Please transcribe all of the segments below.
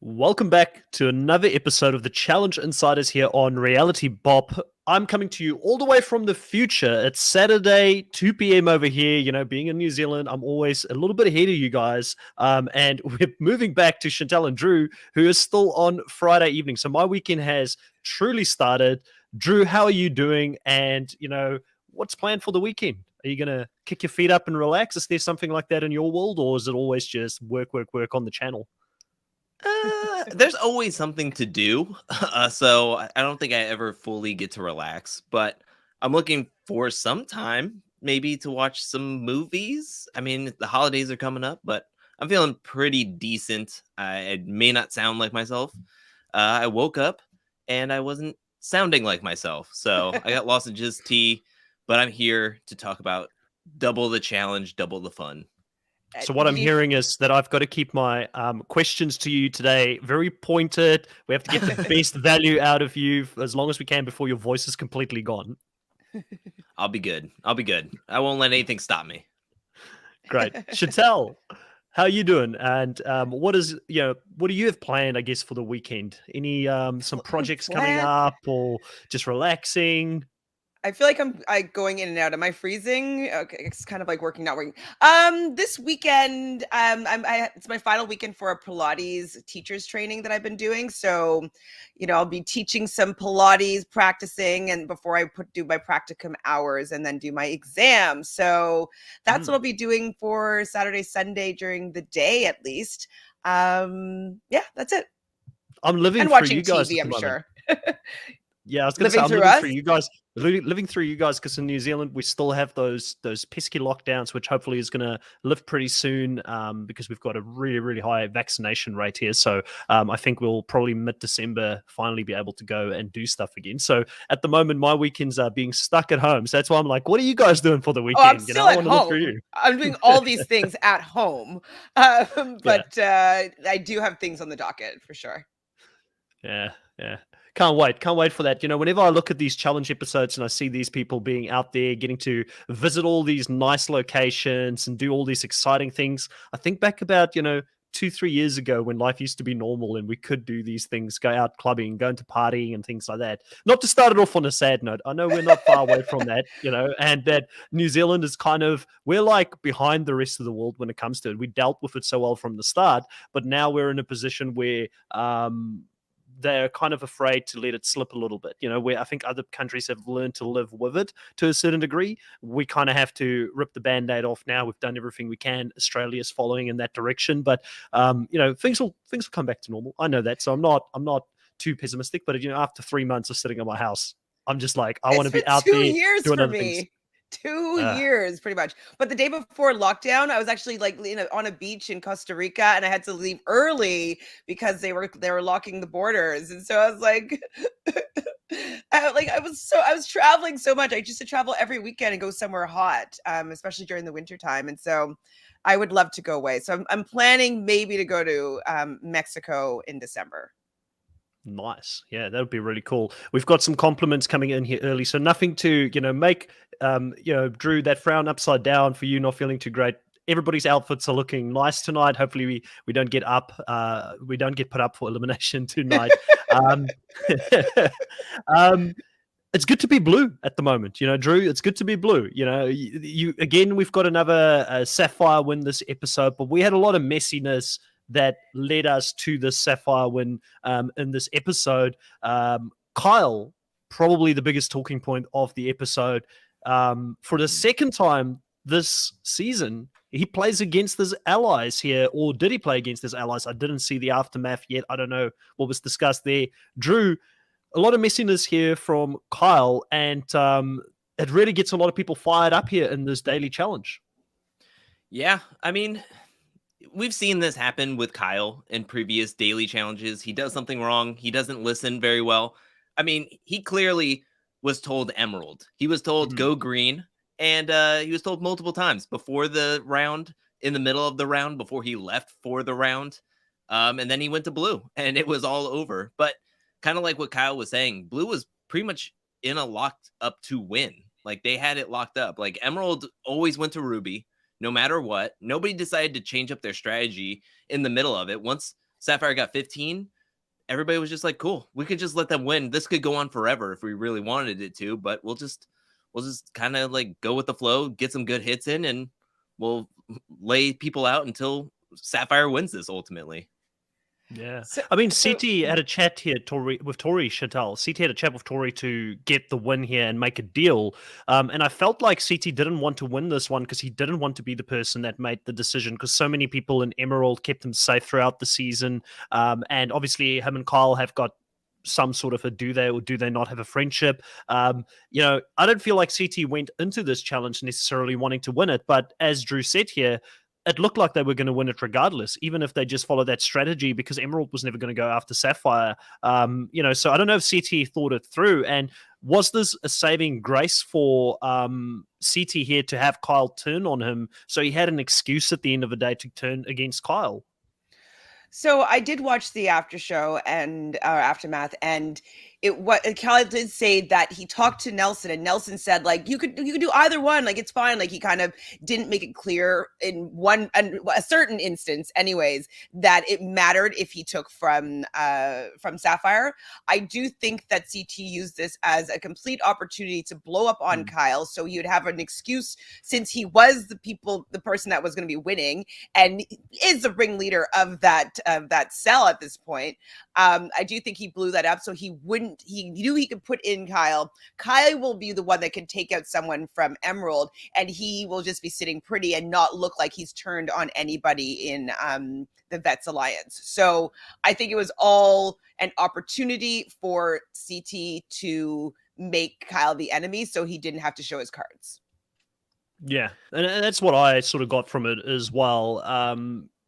Welcome back to another episode of the Challenge Insiders here on Reality Bop. I'm coming to you all the way from the future. It's Saturday, 2 p.m. over here. You know, being in New Zealand, I'm always a little bit ahead of you guys. And we're moving back to Chantel and Drew, who is still on Friday evening. So my weekend has truly started. Drew, how are you doing? And, what's planned for the weekend? Are you going to kick your feet up and relax? Is there something like that in your world? Or is it always just work, work, work on the channel? There's always something to do, so I don't think I ever fully get to relax. But I'm looking for some time, maybe to watch some movies. I mean, the holidays are coming up, but I'm feeling pretty decent. I may not sound like myself. I woke up and I wasn't sounding like myself, so I got lozenges, tea, but I'm here to talk about double the challenge, double the fun. So what I'm hearing is that I've got to keep my questions to you today very pointed. We have to get the best value out of you as long as we can before your voice is completely gone. I'll be good. I won't let anything stop me. Great. Chantel, how are you doing? And what do you have planned, I guess, for the weekend? Any some projects coming up or just relaxing? I feel like I'm going in and out. Am I freezing? Okay, it's kind of like working, not working. This weekend, it's my final weekend for a Pilates teachers training that I've been doing. So, I'll be teaching some Pilates, practicing, and before I do my practicum hours and then do my exam. So that's what I'll be doing for Saturday, Sunday during the day at least. Yeah, that's it. I'm living and through watching you guys. TV, I'm sure. Yeah, I was going to say I'm living through you guys. Living through you guys, because in New Zealand we still have those pesky lockdowns, which hopefully is going to lift pretty soon, because we've got a really, really high vaccination rate here. So I think we'll probably mid-December finally be able to go and do stuff again. So at the moment, my weekends are being stuck at home. So that's why I'm like, what are you guys doing for the weekend? I'm still at home. I'm doing all these things at home, but I do have things on the docket for sure. Yeah. Can't wait for that. Whenever I look at these challenge episodes and I see these people being out there, getting to visit all these nice locations and do all these exciting things, I think back about, 2-3 years ago when life used to be normal and we could do these things, go out clubbing, go into partying and things like that. Not to start it off on a sad note. I know we're not far away from that, and that New Zealand is we're like behind the rest of the world when it comes to it. We dealt with it so well from the start, but now we're in a position where, they're kind of afraid to let it slip a little bit, where I think other countries have learned to live with it to a certain degree. We kind of have to rip the Band-Aid off now. We've done everything we can. Australia's following in that direction, but things will come back to normal. I know that, so I'm not too pessimistic. But after 3 months of sitting in my house, I'm just like, I want to be out there. 2 years for me. 2 years, pretty much. But the day before lockdown, I was actually on a beach in Costa Rica, and I had to leave early because they were locking the borders. And so I was like, I was traveling so much. I used to travel every weekend and go somewhere hot, especially during the winter time. And so I would love to go away. So I'm planning maybe to go to Mexico in December. Nice. Yeah, that would be really cool. We've got some compliments coming in here early, so nothing to, make, Drew, that frown upside down for you not feeling too great. Everybody's outfits are looking nice tonight. Hopefully we don't get we don't get put up for elimination tonight. It's good to be blue at the moment, Drew. It's good to be blue. You again. We've got another Sapphire win this episode, but we had a lot of messiness that led us to the Sapphire win in this episode. Kyle, probably the biggest talking point of the episode. For the second time this season, he plays against his allies here, or did he play against his allies? I didn't see the aftermath yet. I don't know what was discussed there. Drew, a lot of messiness here from Kyle, and it really gets a lot of people fired up here in this daily challenge. Yeah, I mean, we've seen this happen with Kyle in previous daily challenges. He does something wrong. He doesn't listen very well. I mean, he clearly was told Emerald. He was told go green. And he was told multiple times before the round, in the middle of the round, before he left for the round. And then he went to blue and it was all over. But kind of like what Kyle was saying, blue was pretty much in a locked up to win. Like they had it locked up. Like Emerald always went to Ruby. No matter what, nobody decided to change up their strategy in the middle of it. Once Sapphire got 15, everybody was just like, cool, we could just let them win. This could go on forever if we really wanted it to, but we'll just kind of like go with the flow, get some good hits in, and we'll lay people out until Sapphire wins this ultimately. Yeah. So- I mean, so- CT had a chat here with Tori Chantal. CT had a chat with Tori to get the win here and make a deal. And I felt like CT didn't want to win this one because he didn't want to be the person that made the decision, because so many people in Emerald kept him safe throughout the season. And obviously him and Kyle have got some sort of a do they or do they not have a friendship. I don't feel like CT went into this challenge necessarily wanting to win it, but as Drew said here, it looked like they were going to win it regardless, even if they just followed that strategy, because Emerald was never going to go after Sapphire. So I don't know if CT thought it through. And was this a saving grace for CT here to have Kyle turn on him, so he had an excuse at the end of the day to turn against Kyle? So I did watch the after show and aftermath, and Kyle did say that he talked to Nelson, and Nelson said like you could do either one, like it's fine. Like he kind of didn't make it clear in a certain instance, anyways, that it mattered if he took from Sapphire. I do think that CT used this as a complete opportunity to blow up on Kyle, so he would have an excuse, since he was the person that was going to be winning and is the ringleader of that cell at this point. I do think he blew that up so he knew he could put in Kyle. Kyle will be the one that can take out someone from Emerald, and he will just be sitting pretty and not look like he's turned on anybody in the Vets Alliance. So I think it was all an opportunity for CT to make Kyle the enemy so he didn't have to show his cards. Yeah, and that's what I sort of got from it as well.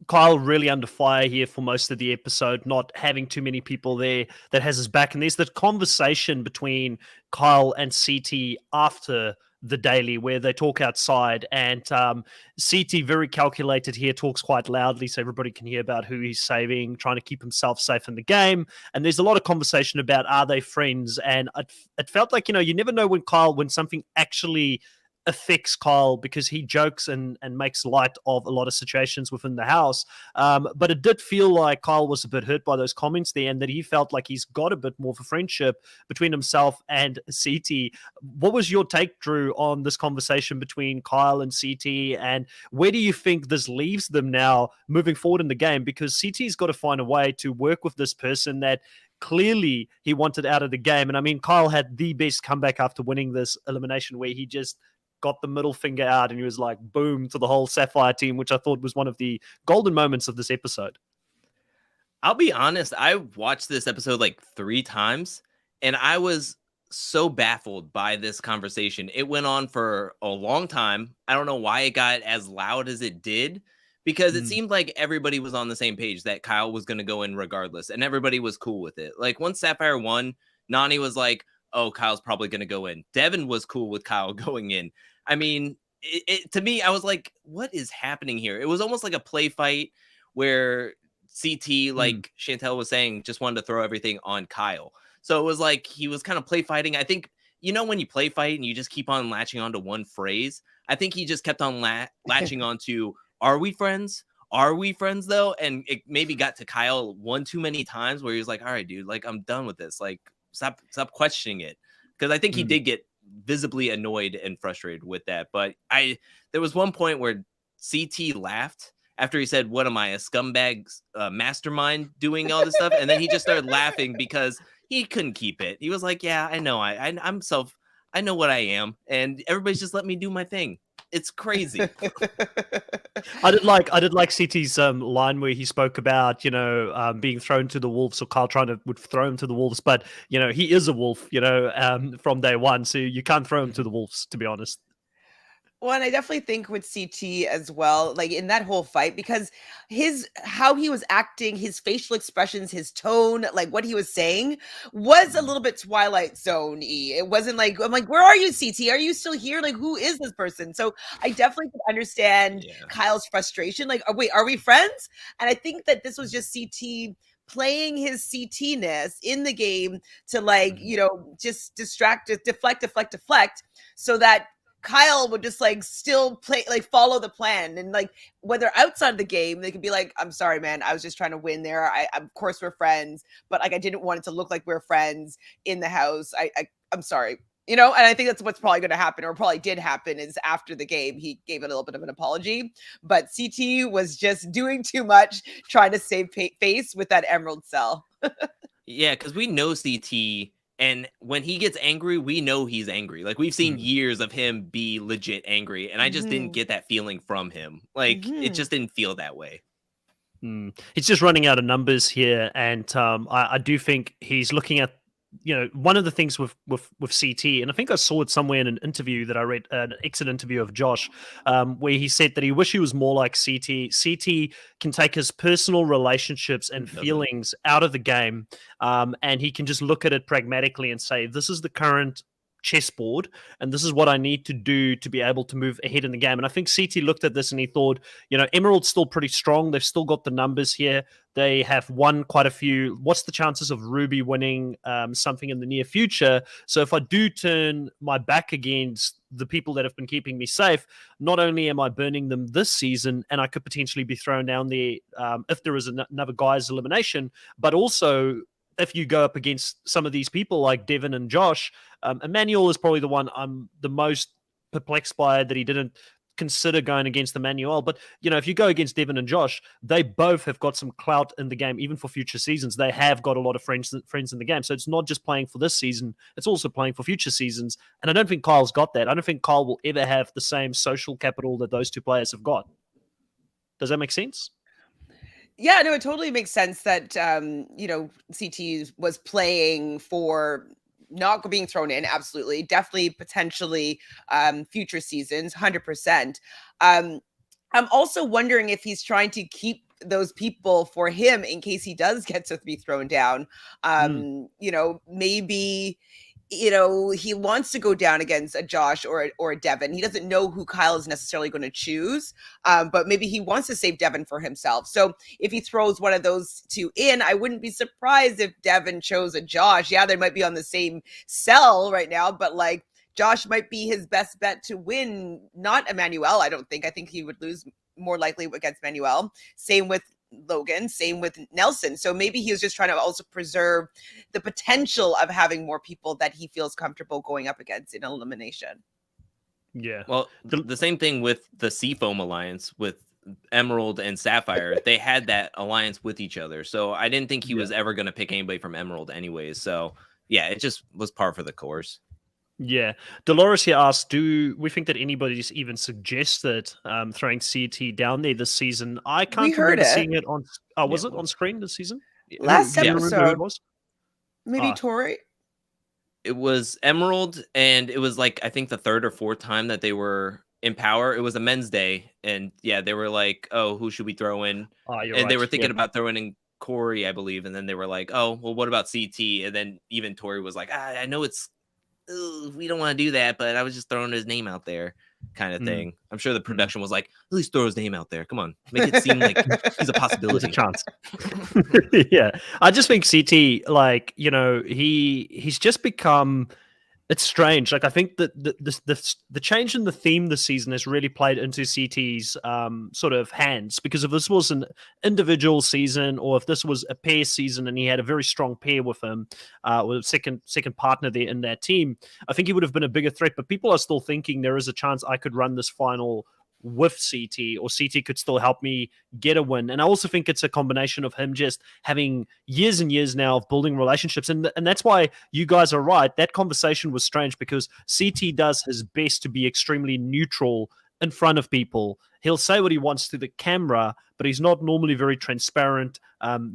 Kyle really under fire here for most of the episode, not having too many people there that has his back. And there's the conversation between Kyle and CT after the daily where they talk outside, and CT, very calculated here, talks quite loudly so everybody can hear about who he's saving, trying to keep himself safe in the game. And there's a lot of conversation about, are they friends? And it felt like, you never know when something actually affects Kyle, because he jokes and makes light of a lot of situations within the house. But it did feel like Kyle was a bit hurt by those comments there, and that he felt like he's got a bit more of a friendship between himself and CT. What was your take, Drew, on this conversation between Kyle and CT, and where do you think this leaves them now moving forward in the game? Because CT's got to find a way to work with this person that clearly he wanted out of the game. And I mean, Kyle had the best comeback after winning this elimination, where he just got the middle finger out and he was like, boom, to the whole Sapphire team, which I thought was one of the golden moments of this episode. I'll be honest, I watched this episode like 3 times, and I was so baffled by this conversation. It went on for a long time. I don't know why it got as loud as it did, because it seemed like everybody was on the same page that Kyle was going to go in regardless, and everybody was cool with it. Like once Sapphire won, Nany was like, oh, Kyle's probably going to go in. Devin was cool with Kyle going in. I mean, to me, I was like, what is happening here? It was almost like a play fight where CT, like Chantel was saying, just wanted to throw everything on Kyle. So it was like he was kind of play fighting. I think, when you play fight and you just keep on latching onto one phrase, I think he just kept on latching onto, are we friends? Are we friends though? And it maybe got to Kyle one too many times where he was like, all right, dude, like I'm done with this. Like stop questioning it. Because I think he did get visibly annoyed and frustrated with that. But there was one point where CT laughed after he said, what am I, a scumbag mastermind doing all this stuff? And then he just started laughing because he couldn't keep it. He was like, yeah, I know. I know what I am. And everybody's just let me do my thing. It's crazy. I did like CT's line where he spoke about, being thrown to the wolves, or Kyle would throw him to the wolves. But, he is a wolf, from day one. So you can't throw him to the wolves, to be honest. Well, and I definitely think with CT as well, like in that whole fight, because how he was acting, his facial expressions, his tone, like what he was saying was a little bit Twilight Zone-y. It wasn't like, I'm like, where are you, CT? Are you still here? Like, who is this person? So I definitely could understand Kyle's frustration. Like, wait, are we friends? And I think that this was just CT playing his CT-ness in the game to just deflect, so that Kyle would just like still play, like follow the plan, and like when they're outside the game, they could be like, "I'm sorry, man, I was just trying to win there. Of course we're friends, but like I didn't want it to look like we're friends in the house. I'm sorry." And I think that's what's probably going to happen, or probably did happen, is after the game, he gave a little bit of an apology. But CT was just doing too much, trying to save face with that Emerald cell. Yeah, because we know CT, and when he gets angry, we know he's angry. Like, we've seen years of him be legit angry, and I just didn't get that feeling from him. Like, it just didn't feel that way. He's just running out of numbers here, and I do think he's looking at one of the things with CT, and I think I saw it somewhere in an interview that I read, an exit interview of Josh, where he said that he wished he was more like CT. CT can take his personal relationships and feelings out of the game, and he can just look at it pragmatically and say, this is the current chessboard, and this is what I need to do to be able to move ahead in the game. And I think CT looked at this and he thought, Emerald's still pretty strong. They've still got the numbers here. They have won quite a few. What's the chances of Ruby winning something in the near future? So if I do turn my back against the people that have been keeping me safe, not only am I burning them this season, and I could potentially be thrown down there if there is another guy's elimination, but also if you go up against some of these people like Devin and Josh, Emmanuel is probably the one I'm the most perplexed by, that he didn't consider going against Emmanuel. But, if you go against Devin and Josh, they both have got some clout in the game, even for future seasons. They have got a lot of friends in the game. So it's not just playing for this season, it's also playing for future seasons. And I don't think Kyle's got that. I don't think Kyle will ever have the same social capital that those two players have got. Does that make sense? Yeah, no, it totally makes sense that, CT was playing for not being thrown in. Absolutely. Definitely, potentially future seasons, 100%. I'm also wondering if he's trying to keep those people for him in case he does get to be thrown down. Maybe he wants to go down against a Josh or a Devin. He doesn't know who Kyle is necessarily going to choose, but maybe he wants to save Devin for himself. So if he throws one of those two in, I wouldn't be surprised if Devin chose a Josh. Yeah, they might be on the same cell right now, but like Josh might be his best bet to win, not Emmanuel. I think he would lose more likely against Emmanuel. Same with Logan, same with Nelson. So maybe he was just trying to also preserve the potential of having more people that he feels comfortable going up against in elimination. Yeah. Well, the same thing with the Seafoam Alliance with Emerald and Sapphire. They had that alliance with each other. So I didn't think he was ever going to pick anybody from Emerald anyways. So yeah, it just was par for the course. Yeah. Dolores here asks, do we think that anybody's even suggested throwing CT down there this season? I can't remember seeing it on... Oh, was it on screen this season? Last episode. It was? Maybe Tori? It was Emerald, and it was like, I think the third or fourth time that they were in power. It was a men's day, and yeah, they were like, oh, who should we throw in? And they were thinking about throwing in Corey, I believe, and then they were like, oh, well, what about CT? And then even Tori was like, I know it's we don't want to do that, but I was just throwing his name out there, kind of thing. I'm sure the production was like, at least throw his name out there. Come on, make it seem like he's a possibility. There's a chance. Yeah, I just think CT, like, he's just become... It's strange. Like, I think that the change in the theme this season has really played into CT's sort of hands, because if this was an individual season, or if this was a pair season and he had a very strong pair with him, with a second partner there in that team, I think he would have been a bigger threat. But people are still thinking there is a chance I could run this final with CT, or CT could still help me get a win. And I also think it's a combination of him just having years and years now of building relationships. And that's why you guys are right. That conversation was strange, because CT does his best to be extremely neutral in front of people. He'll say what he wants to the camera, but he's not normally very transparent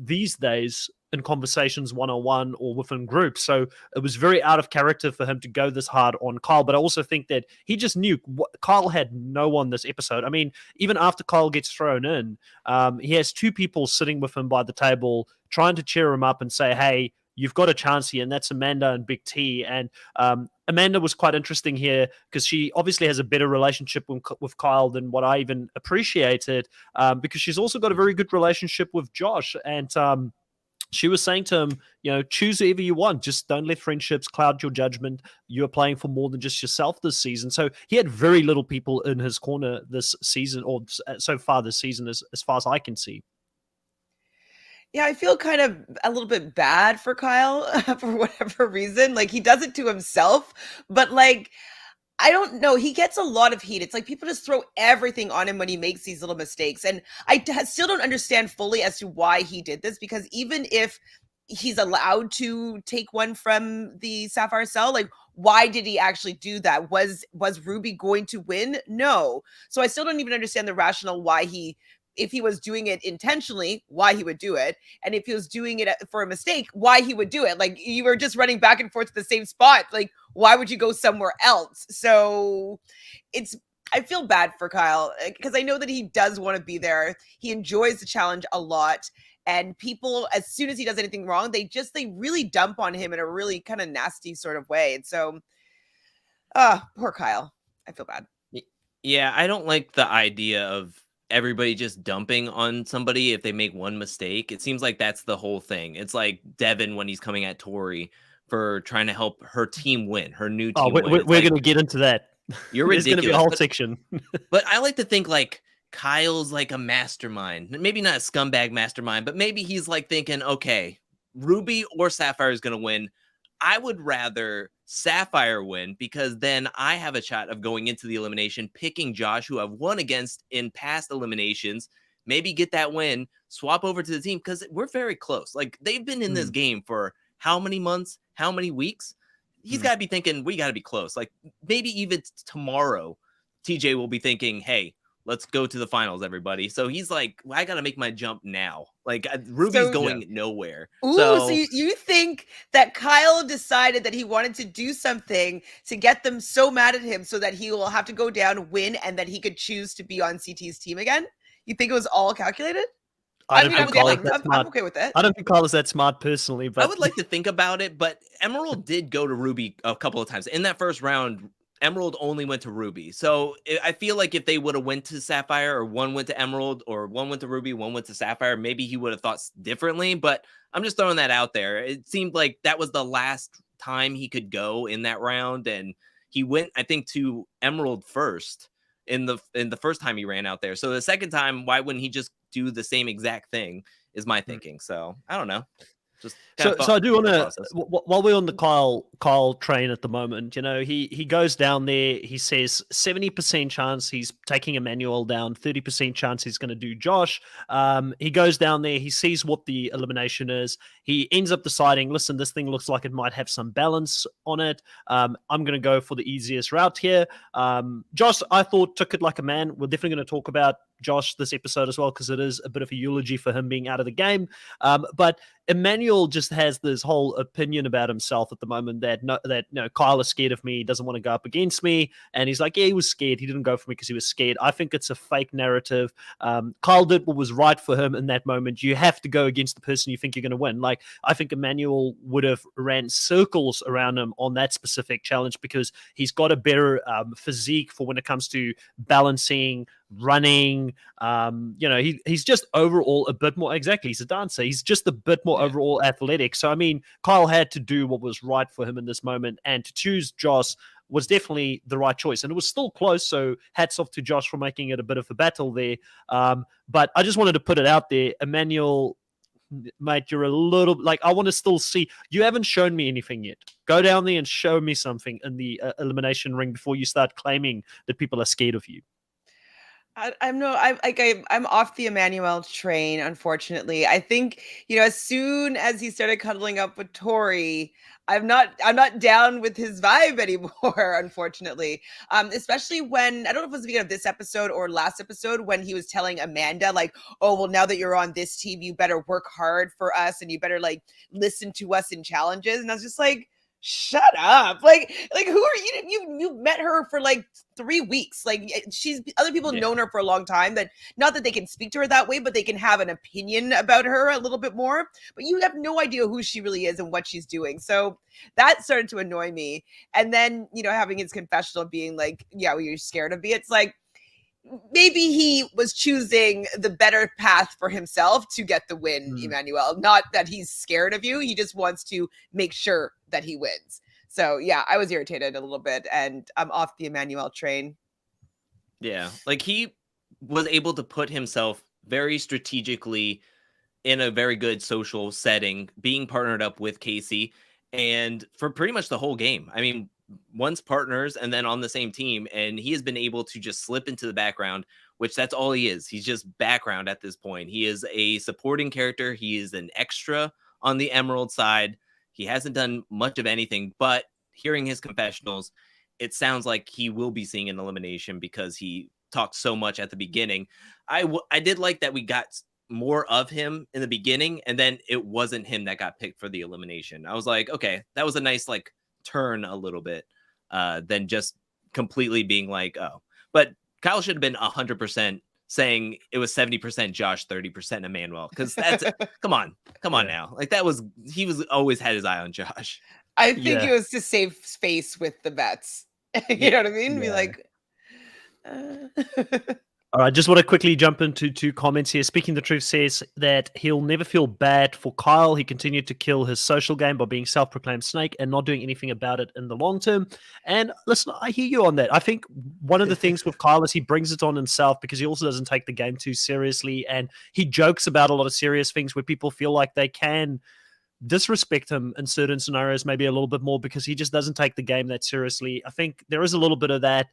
these days in conversations one-on-one or within groups. So it was very out of character for him to go this hard on Kyle. But I also think that he just knew Kyle had no one this episode. I mean, even after Kyle gets thrown in, he has two people sitting with him by the table trying to cheer him up and say, hey, you've got a chance here, and that's Amanda and Big T. And Amanda was quite interesting here, because she obviously has a better relationship with Kyle than what I even appreciated, because she's also got a very good relationship with Josh. And She was saying to him, choose whoever you want. Just don't let friendships cloud your judgment. You're playing for more than just yourself this season. So he had very little people in his corner this season, or so far this season, as far as I can see. Yeah, I feel kind of a little bit bad for Kyle for whatever reason. Like, he does it to himself, but like, I don't know. He gets a lot of heat. It's like people just throw everything on him when he makes these little mistakes. And still don't understand fully as to why he did this, because even if he's allowed to take one from the Sapphire Cell, like, why did he actually do that? Was Ruby going to win? No. So I still don't even understand the rationale why if he was doing it intentionally, why he would do it. And if he was doing it for a mistake, why he would do it. Like, you were just running back and forth to the same spot. Like, why would you go somewhere else? So I feel bad for Kyle, because I know that he does want to be there. He enjoys the challenge a lot. And people, as soon as he does anything wrong, they really dump on him in a really kind of nasty sort of way. And so, poor Kyle. I feel bad. Yeah, I don't like the idea of everybody just dumping on somebody if they make one mistake. It seems like that's the whole thing. It's like Devin when he's coming at Tori for trying to help her team win, her new team win. We're going to get into that. You're There's ridiculous. going to be a whole section. But I like to think like Kyle's like a mastermind. Maybe not a scumbag mastermind, but maybe he's like thinking, okay, Ruby or Sapphire is going to win. I would rather Sapphire win, because then I have a shot of going into the elimination, picking Josh, who I've won against in past eliminations, maybe get that win, swap over to the team, because we're very close. Like, they've been in this game for how many months, how many weeks? He's got to be thinking, we got to be close. Like, maybe even tomorrow, TJ will be thinking, hey, let's go to the finals, everybody. So he's like, I got to make my jump now. Like, Ruby's going nowhere. Ooh, so you think that Kyle decided that he wanted to do something to get them so mad at him so that he will have to go down, win, and that he could choose to be on CT's team again? You think it was all calculated? I'm okay with it. I don't think Kyle is that smart personally, but I would like to think about it. But Emerald did go to Ruby a couple of times in that first round. Emerald only went to Ruby. So I feel like if they would have went to Sapphire, or one went to Emerald, or one went to Ruby, one went to Sapphire, maybe he would have thought differently. But I'm just throwing that out there. It seemed like that was the last time he could go in that round. And he went, I think, to Emerald first in the first time he ran out there. So the second time, why wouldn't he just do the same exact thing is my thinking. So I don't know. So I do want to, while we're on the Kyle train at the moment, he goes down there, he says 70% chance he's taking Emmanuel down, 30% chance he's going to do Josh. He goes down there, he sees what the elimination is. He ends up deciding, listen, this thing looks like it might have some balance on it. I'm going to go for the easiest route here. Josh, I thought, took it like a man. We're definitely going to talk about Josh this episode as well, because it is a bit of a eulogy for him being out of the game. But Emmanuel just has this whole opinion about himself at the moment that Kyle is scared of me, he doesn't want to go up against me, and he's like, yeah, he was scared, he didn't go for me because he was scared. I think it's a fake narrative. Kyle did what was right for him in that moment. You have to go against the person you think you're going to win. Like, I think Emmanuel would have ran circles around him on that specific challenge, because he's got a better physique for when it comes to balancing, running. He's just overall a bit more, exactly, he's a dancer, he's just a bit more overall athletic. So I mean, Kyle had to do what was right for him in this moment, and to choose Josh was definitely the right choice, and it was still close, so hats off to Josh for making it a bit of a battle there. But I just wanted to put it out there, Emmanuel, mate, you're a little, like, I want to still see, you haven't shown me anything yet. Go down there and show me something in the elimination ring before you start claiming that people are scared of you. I'm off the Emmanuel train, unfortunately. I think, as soon as he started cuddling up with Tori, I'm not down with his vibe anymore, unfortunately. Especially when, I don't know if it was the beginning of this episode or last episode, when he was telling Amanda, like, oh, well, now that you're on this team, you better work hard for us, and you better, like, listen to us in challenges. And I was just like, shut up. Like who are you? You met her for like 3 weeks. Like, other people have known her for a long time, that not that they can speak to her that way, but they can have an opinion about her a little bit more, but you have no idea who she really is and what she's doing. So that started to annoy me. And then, having his confessional being like, yeah, well, you're scared of me. It's like, maybe he was choosing the better path for himself to get the win, Emmanuel. Not that he's scared of you. He just wants to make sure that he wins. So yeah, I was irritated a little bit, and I'm off the Emmanuel train. Yeah, like he was able to put himself very strategically in a very good social setting, being partnered up with Casey, and for pretty much the whole game. I mean, once partners and then on the same team, and he has been able to just slip into the background, which that's all he is. He's just background at this point. He is a supporting character. He is an extra on the Emerald side. He hasn't done much of anything, but hearing his confessionals, it sounds like he will be seeing an elimination because he talked so much at the beginning. I did like that we got more of him in the beginning, and then it wasn't him that got picked for the elimination. I was like, okay, that was a nice like turn a little bit than just completely being like, oh. But Kyle should have been 100% saying it was 70% Josh, 30% Emmanuel, because that's come on now. Like he was always had his eye on Josh. I think it was to save space with the bets. You know what I mean? Be like, all right, just want to quickly jump into 2 comments here. Speaking the Truth says that he'll never feel bad for Kyle. He continued to kill his social game by being self-proclaimed snake and not doing anything about it in the long term. And listen, I hear you on that. I think one of the things with Kyle is he brings it on himself because he also doesn't take the game too seriously, and he jokes about a lot of serious things where people feel like they can disrespect him in certain scenarios maybe a little bit more because he just doesn't take the game that seriously. I think there is a little bit of that.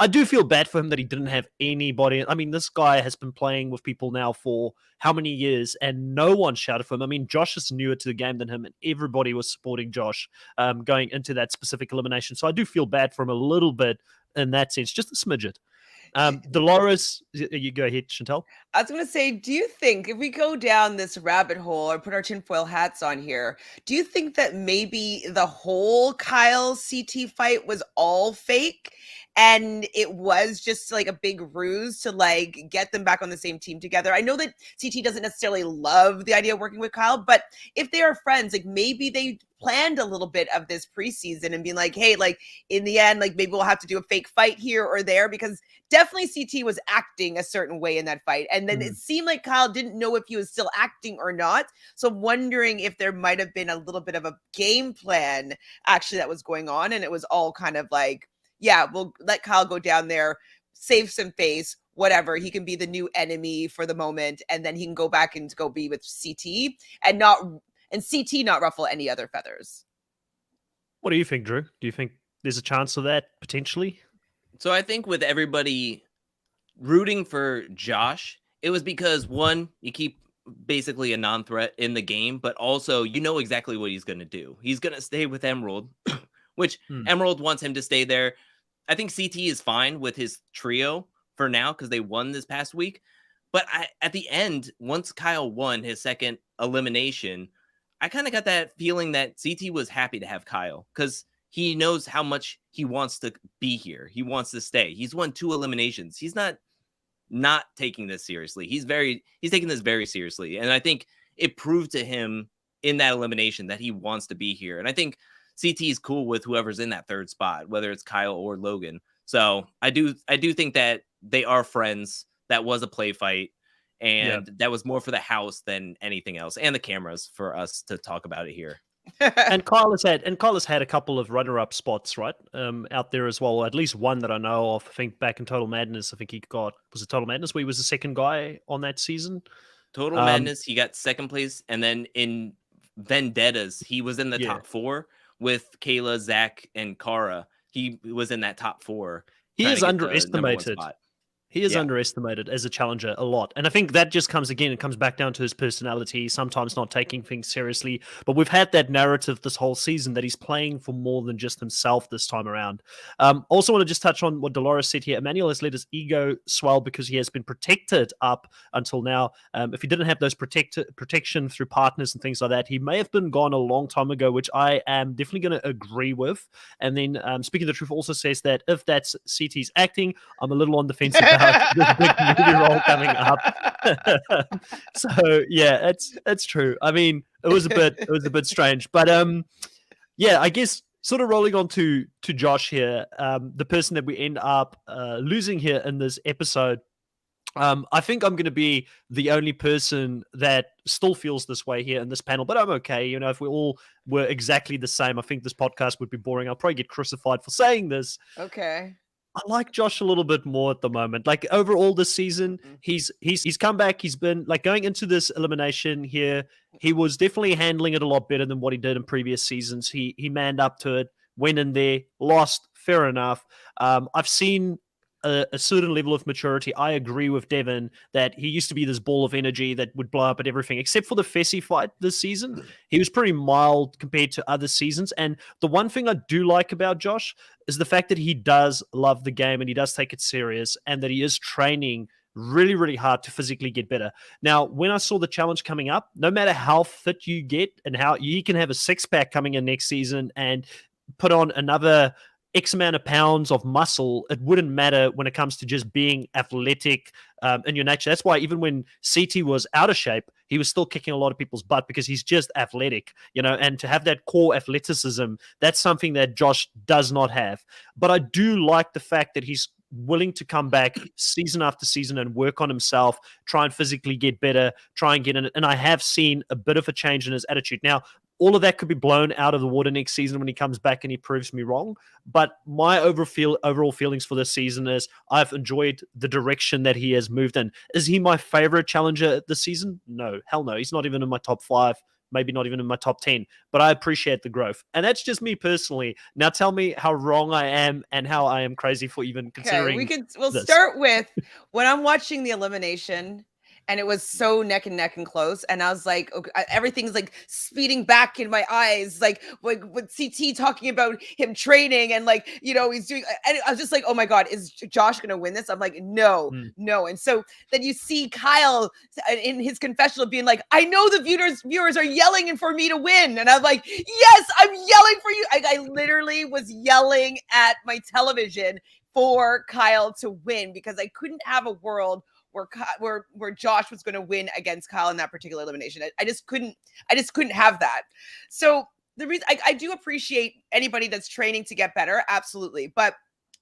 I do feel bad for him that he didn't have anybody. I mean, this guy has been playing with people now for how many years, and no one shouted for him. I mean, Josh is newer to the game than him, and everybody was supporting Josh going into that specific elimination. So I do feel bad for him a little bit in that sense, just a smidget. Dolores, you go ahead, Chantel. I was going to say, do you think if we go down this rabbit hole or put our tinfoil hats on here, do you think that maybe the whole Kyle CT fight was all fake? And it was just like a big ruse to like get them back on the same team together. I know that CT doesn't necessarily love the idea of working with Kyle, but if they are friends, like maybe they planned a little bit of this preseason and being like, hey, like in the end, like maybe we'll have to do a fake fight here or there, because definitely CT was acting a certain way in that fight. And then it seemed like Kyle didn't know if he was still acting or not. So I'm wondering if there might have been a little bit of a game plan actually that was going on. And it was all kind of like, yeah, we'll let Kyle go down there, save some face, whatever. He can be the new enemy for the moment, and then he can go back and go be with CT and CT not ruffle any other feathers. What do you think, Drew? Do you think there's a chance of that potentially? So I think with everybody rooting for Josh, it was because one, you keep basically a non-threat in the game, but also you know exactly what he's going to do. He's going to stay with Emerald, which Emerald wants him to stay there. I think CT is fine with his trio for now because they won this past week. But at the end, once Kyle won his second elimination, I kind of got that feeling that CT was happy to have Kyle because he knows how much he wants to be here. He wants to stay. He's won 2 eliminations. He's not taking this seriously. He's taking this very seriously. And I think it proved to him in that elimination that he wants to be here. And I think CT is cool with whoever's in that third spot, whether it's Kyle or Logan. So I do think that they are friends. That was a play fight, and that was more for the house than anything else, and the cameras for us to talk about it here. And Kyle has had a couple of runner-up spots, right, out there as well. At least one that I know of. I think back in Total Madness, was it Total Madness where he was the second guy on that season? Total Madness, he got second place, and then in Vendettas, he was in the top 4 with Kayla, Zach, and Kara. He was in that top 4. He is underestimated. He is underestimated as a challenger a lot. And I think that just comes back down to his personality, sometimes not taking things seriously. But we've had that narrative this whole season that he's playing for more than just himself this time around. Also want to just touch on what Dolores said here. Emmanuel has let his ego swell because he has been protected up until now. If he didn't have those protection through partners and things like that, he may have been gone a long time ago, which I am definitely going to agree with. And then Speaking the Truth also says that if that's CT's acting, I'm a little on the fence about this big movie role coming up. So yeah, it's true. I mean, it was a bit strange, but I guess sort of rolling on to Josh here, the person that we end up losing here in this episode. I think I'm going to be the only person that still feels this way here in this panel, but I'm okay. You know, if we all were exactly the same, I think this podcast would be boring. I'll probably get crucified for saying this. Okay. I like Josh a little bit more at the moment. Like overall this season, he's come back. He's been like going into this elimination here. He was definitely handling it a lot better than what he did in previous seasons. He manned up to it, went in there, lost. Fair enough. I've seen a certain level of maturity. I agree with Devin that he used to be this ball of energy that would blow up at everything, except for the Fessy fight this season. He was pretty mild compared to other seasons. And the one thing I do like about Josh is the fact that he does love the game and he does take it serious and that he is training really, really hard to physically get better. Now, when I saw the challenge coming up, no matter how fit you get and how you can have a six-pack coming in next season and put on another X amount of pounds of muscle, it wouldn't matter when it comes to just being athletic in your nature. That's why even when CT was out of shape, he was still kicking a lot of people's butt because he's just athletic, you know, and to have that core athleticism, that's something that Josh does not have. But I do like the fact that he's willing to come back season after season and work on himself, try and physically get better, try and get in it. And I have seen a bit of a change in his attitude. Now, all of that could be blown out of the water next season when he comes back and he proves me wrong. But my overall feelings for this season is I've enjoyed the direction that he has moved in. Is he my favorite challenger this season? No, hell no. He's not even in my top 5, maybe not even in my top 10. But I appreciate the growth. And that's just me personally. Now tell me how wrong I am and how I am crazy for even considering. We'll this. start with when I'm watching the elimination. And it was so neck and close. And I was like, okay, everything's like speeding back in my eyes. Like with CT talking about him training and like, you know, he's doing, and I was just like, oh my God, is Josh going to win this? I'm like, no. And so then you see Kyle in his confessional being like, I know the viewers are yelling for me to win. And I'm like, yes, I'm yelling for you. I literally was yelling at my television for Kyle to win because I couldn't have a world where Josh was going to win against Kyle in that particular elimination. I just couldn't have that. So the reason I do appreciate anybody that's training to get better, absolutely. But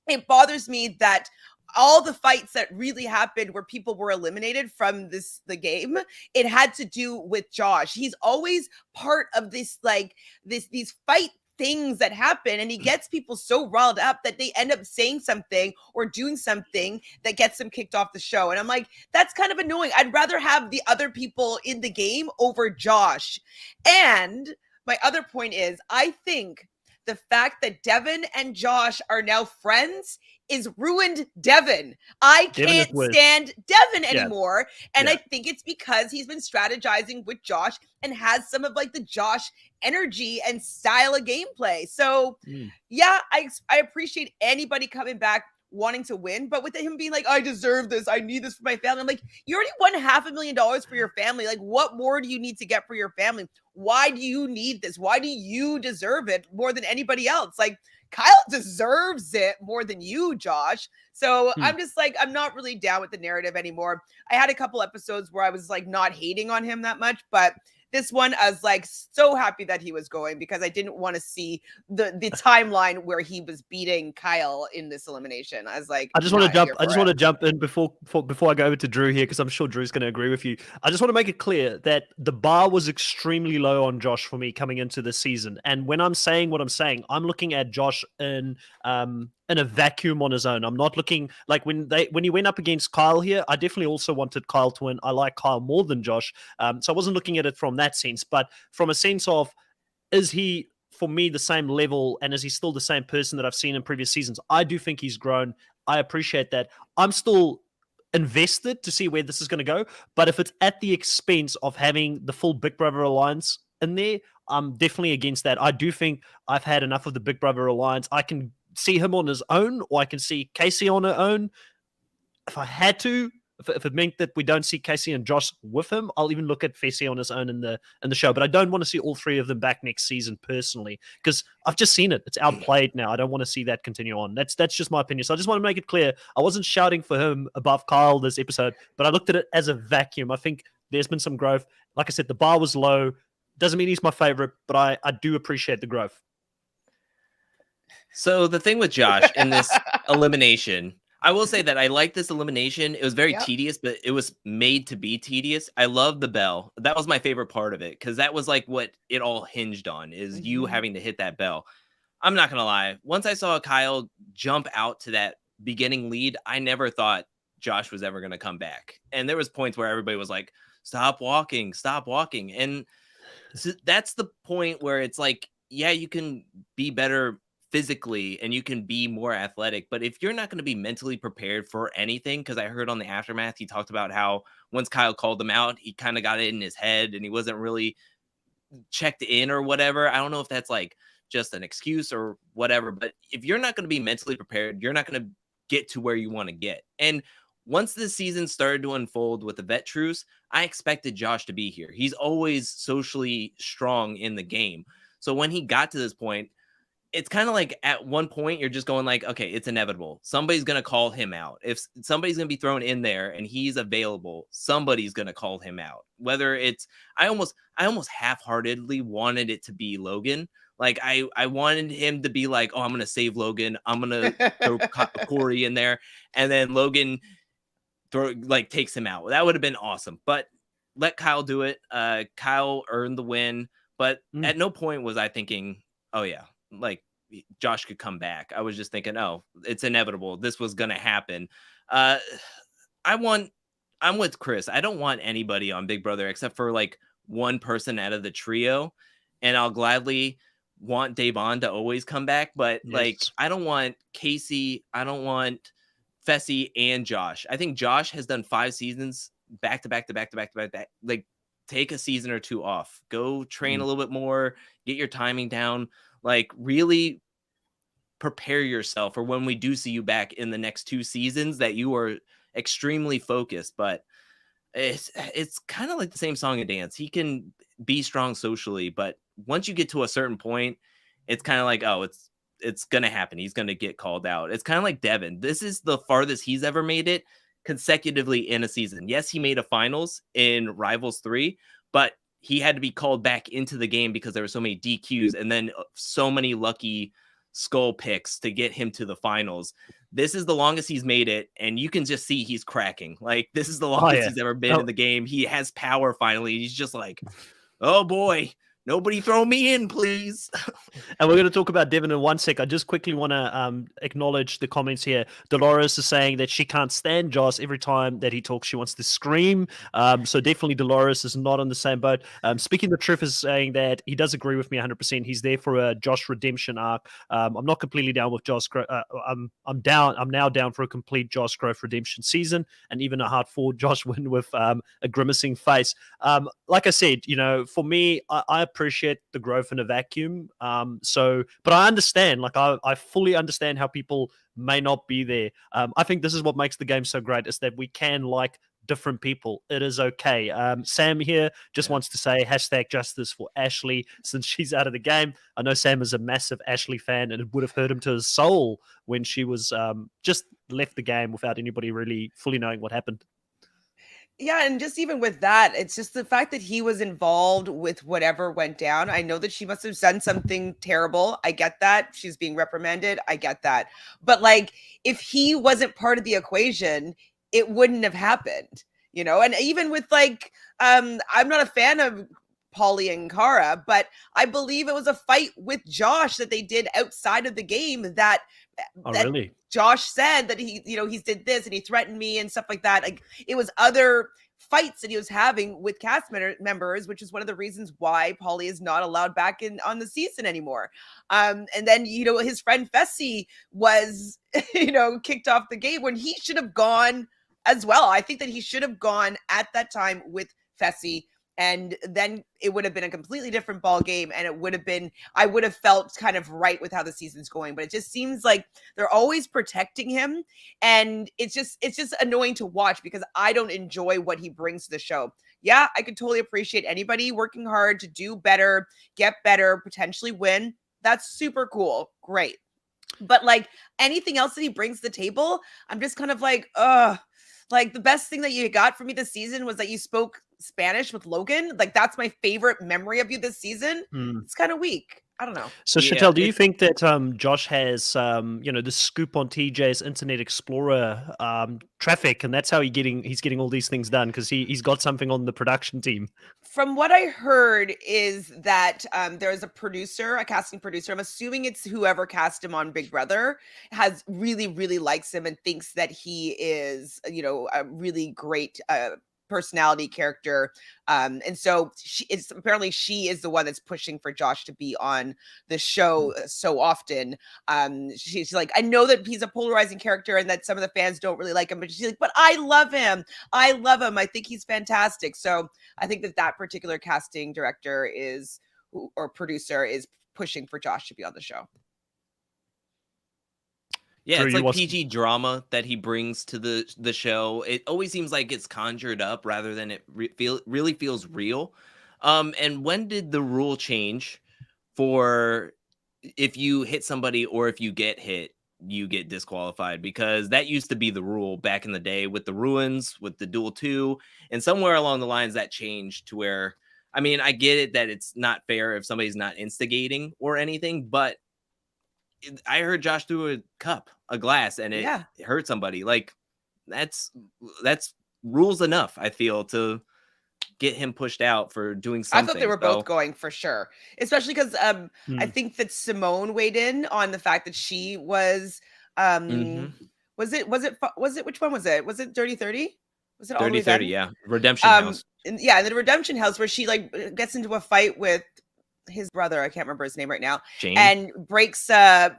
it bothers me that all the fights that really happened where people were eliminated from the game, it had to do with Josh. He's always part of this, like these fight things that happen, and he gets people so riled up that they end up saying something or doing something that gets them kicked off the show. And I'm like, that's kind of annoying. I'd rather have the other people in the game over Josh. And my other point is, I think the fact that Devin and Josh are now friends is ruined Devin. I can't stand Devin anymore. And I think it's because he's been strategizing with Josh and has some of like the Josh energy and style of gameplay. So I appreciate anybody coming back wanting to win, but with him being like, I deserve this, I need this for my family. I'm like, you already won $500,000 for your family. Like, what more do you need to get for your family? Why do you need this? Why do you deserve it more than anybody else? Like, Kyle deserves it more than you, Josh. So I'm just like, I'm not really down with the narrative anymore. I had a couple episodes where I was like not hating on him that much, but this one, I was like so happy that he was going because I didn't want to see the timeline where he was beating Kyle in this elimination. I was like, I just want to jump in before I go over to Drew here because I'm sure Drew's going to agree with you. I just want to make it clear that the bar was extremely low on Josh for me coming into this season. And when I'm saying what I'm saying, I'm looking at Josh in a vacuum on his own. I'm not looking like when he went up against Kyle here, I definitely also wanted Kyle to win. I like Kyle more than Josh. So I wasn't looking at it from that sense, but from a sense of, is he, for me, the same level and is he still the same person that I've seen in previous seasons? I do think he's grown. I appreciate that. I'm still invested to see where this is going to go, but if it's at the expense of having the full Big Brother Alliance in there, I'm definitely against that. I do think I've had enough of the Big Brother Alliance. I can see him on his own, or I can see Casey on her own. If I had to, if it meant that we don't see Casey and Josh with him, I'll even look at Fessy on his own in the show. But I don't want to see all three of them back next season personally, because I've just seen it. It's outplayed now. I don't want to see that continue on. That's just my opinion. So I just want to make it clear. I wasn't shouting for him above Kyle this episode, but I looked at it as a vacuum. I think there's been some growth. Like I said, the bar was low. Doesn't mean he's my favorite, but I do appreciate the growth. So the thing with Josh in this elimination, I will say that I like this elimination. It was very Yep. tedious, but it was made to be tedious. I love the bell. That was my favorite part of it because that was like what it all hinged on is you Mhm. having to hit that bell. I'm not gonna lie. Once I saw Kyle jump out to that beginning lead, I never thought Josh was ever gonna come back. And there was points where everybody was like, "Stop walking, stop walking." And so that's the point where it's like, yeah, you can be better physically and you can be more athletic, but if you're not going to be mentally prepared for anything, because I heard on the aftermath he talked about how once Kyle called him out, he kind of got it in his head and he wasn't really checked in or whatever. I don't know if that's like just an excuse or whatever, but if you're not going to be mentally prepared, you're not going to get to where you want to get. And once the season started to unfold with the vet truce, I expected Josh to be here. He's always socially strong in the game. So when he got to this point, it's kind of like at one point you're just going like, okay, it's inevitable. Somebody's going to call him out. If somebody's going to be thrown in there and he's available, somebody's going to call him out. Whether it's I almost half-heartedly wanted it to be Logan. Like I wanted him to be like, "Oh, I'm going to save Logan. I'm going to throw Corey in there." And then Logan takes him out. That would have been awesome. But let Kyle do it. Kyle earned the win, but at no point was I thinking, "Oh yeah, like Josh could come back." I was just thinking, oh, it's inevitable. This was going to happen. Uh, I'm with Chris. I don't want anybody on Big Brother except for like one person out of the trio. And I'll gladly want Davon to always come back. But like, Yes. I don't want Casey. I don't want Fessy and Josh. I think Josh has done 5 seasons back to back to back to back to back. Like, take a season or 2 off. Go train a little bit more. Get your timing down. Like, really prepare yourself for when we do see you back in the next 2 seasons that you are extremely focused. But it's kind of like the same song and dance. He can be strong socially, but once you get to a certain point, it's kind of like, oh, it's gonna happen. He's gonna get called out. It's kind of like Devin. This is the farthest he's ever made it consecutively in a season. Yes, he made a finals in Rivals 3, but he had to be called back into the game because there were so many DQs and then so many lucky skull picks to get him to the finals. This is the longest he's made it, and you can just see he's cracking. Like, this is the longest he's ever been in the game. He has power finally. He's just like, oh boy, nobody throw me in, please. And we're going to talk about Devin in 1 sec. I just quickly want to acknowledge the comments here. Dolores is saying that she can't stand Josh. Every time that he talks, she wants to scream. So definitely Dolores is not on the same boat. Speaking the truth is saying that he does agree with me 100%. He's there for a Josh redemption arc. I'm not completely down with Josh. I'm now down for a complete Josh Growth redemption season and even a hard-fought Josh win with a grimacing face. Like I said, for me, I appreciate the growth in a vacuum. But I understand, like I fully understand how people may not be there. I think this is what makes the game so great is that we can like different people. It is okay. Sam here just wants to say #justice for Ashley since she's out of the game. I know Sam is a massive Ashley fan and it would have hurt him to his soul when she was just left the game without anybody really fully knowing what happened. Yeah, and just even with that, it's just the fact that he was involved with whatever went down. I know that she must have done something terrible. I get that. She's being reprimanded. I get that. But like, if he wasn't part of the equation, it wouldn't have happened, And even with like, I'm not a fan of Polly and Cara, but I believe it was a fight with Josh that they did outside of the game that Really? Josh said that he did this and he threatened me and stuff like that. Like, it was other fights that he was having with cast members, which is one of the reasons why Paulie is not allowed back on the season anymore. And then, his friend Fessy was, kicked off the game when he should have gone as well. I think that he should have gone at that time with Fessy. And then it would have been a completely different ball game. And I would have felt kind of right with how the season's going. But it just seems like they're always protecting him. And it's just annoying to watch because I don't enjoy what he brings to the show. Yeah, I could totally appreciate anybody working hard to do better, get better, potentially win. That's super cool. Great. But like anything else that he brings to the table, I'm just kind of like, like the best thing that you got from me this season was that you spoke Spanish with Logan. Like, that's my favorite memory of you this season. It's kind of weak. I don't know. So, Yeah, Chantel, do you it think that Josh has, the scoop on TJ's Internet Explorer traffic, and that's how he's getting all these things done because he's got something on the production team? From what I heard is that there's a producer, a casting producer. I'm assuming it's whoever cast him on Big Brother has really likes him and thinks that he is, a really great personality character. And so she is the one that's pushing for Josh to be on the show so often. She's like, I know that he's a polarizing character and that some of the fans don't really like him, but she's like, but I love him. I think he's fantastic. So I think that particular casting director or producer is pushing for Josh to be on the show. Yeah, Drew, it's you like want- PG drama that he brings to the show. It always seems like it's conjured up rather than it really feels real. And when did the rule change for if you hit somebody or if you get hit, you get disqualified? Because that used to be the rule back in the day with the Ruins, with the Duel 2, and somewhere along the lines that changed to where, I mean, I get it that it's not fair if somebody's not instigating or anything, but I heard Josh threw a glass, and it hurt somebody. Like that's rules enough, I feel, to get him pushed out for doing something. I thought they were both going for sure, especially because I think that Simone weighed in on the fact that she was was it which one was it? Was it Dirty 30? Was it all Dirty the way 30? then? Yeah, Redemption House. And the Redemption House where she like gets into a fight with his brother, I can't remember his name right now, Jamie? and breaks a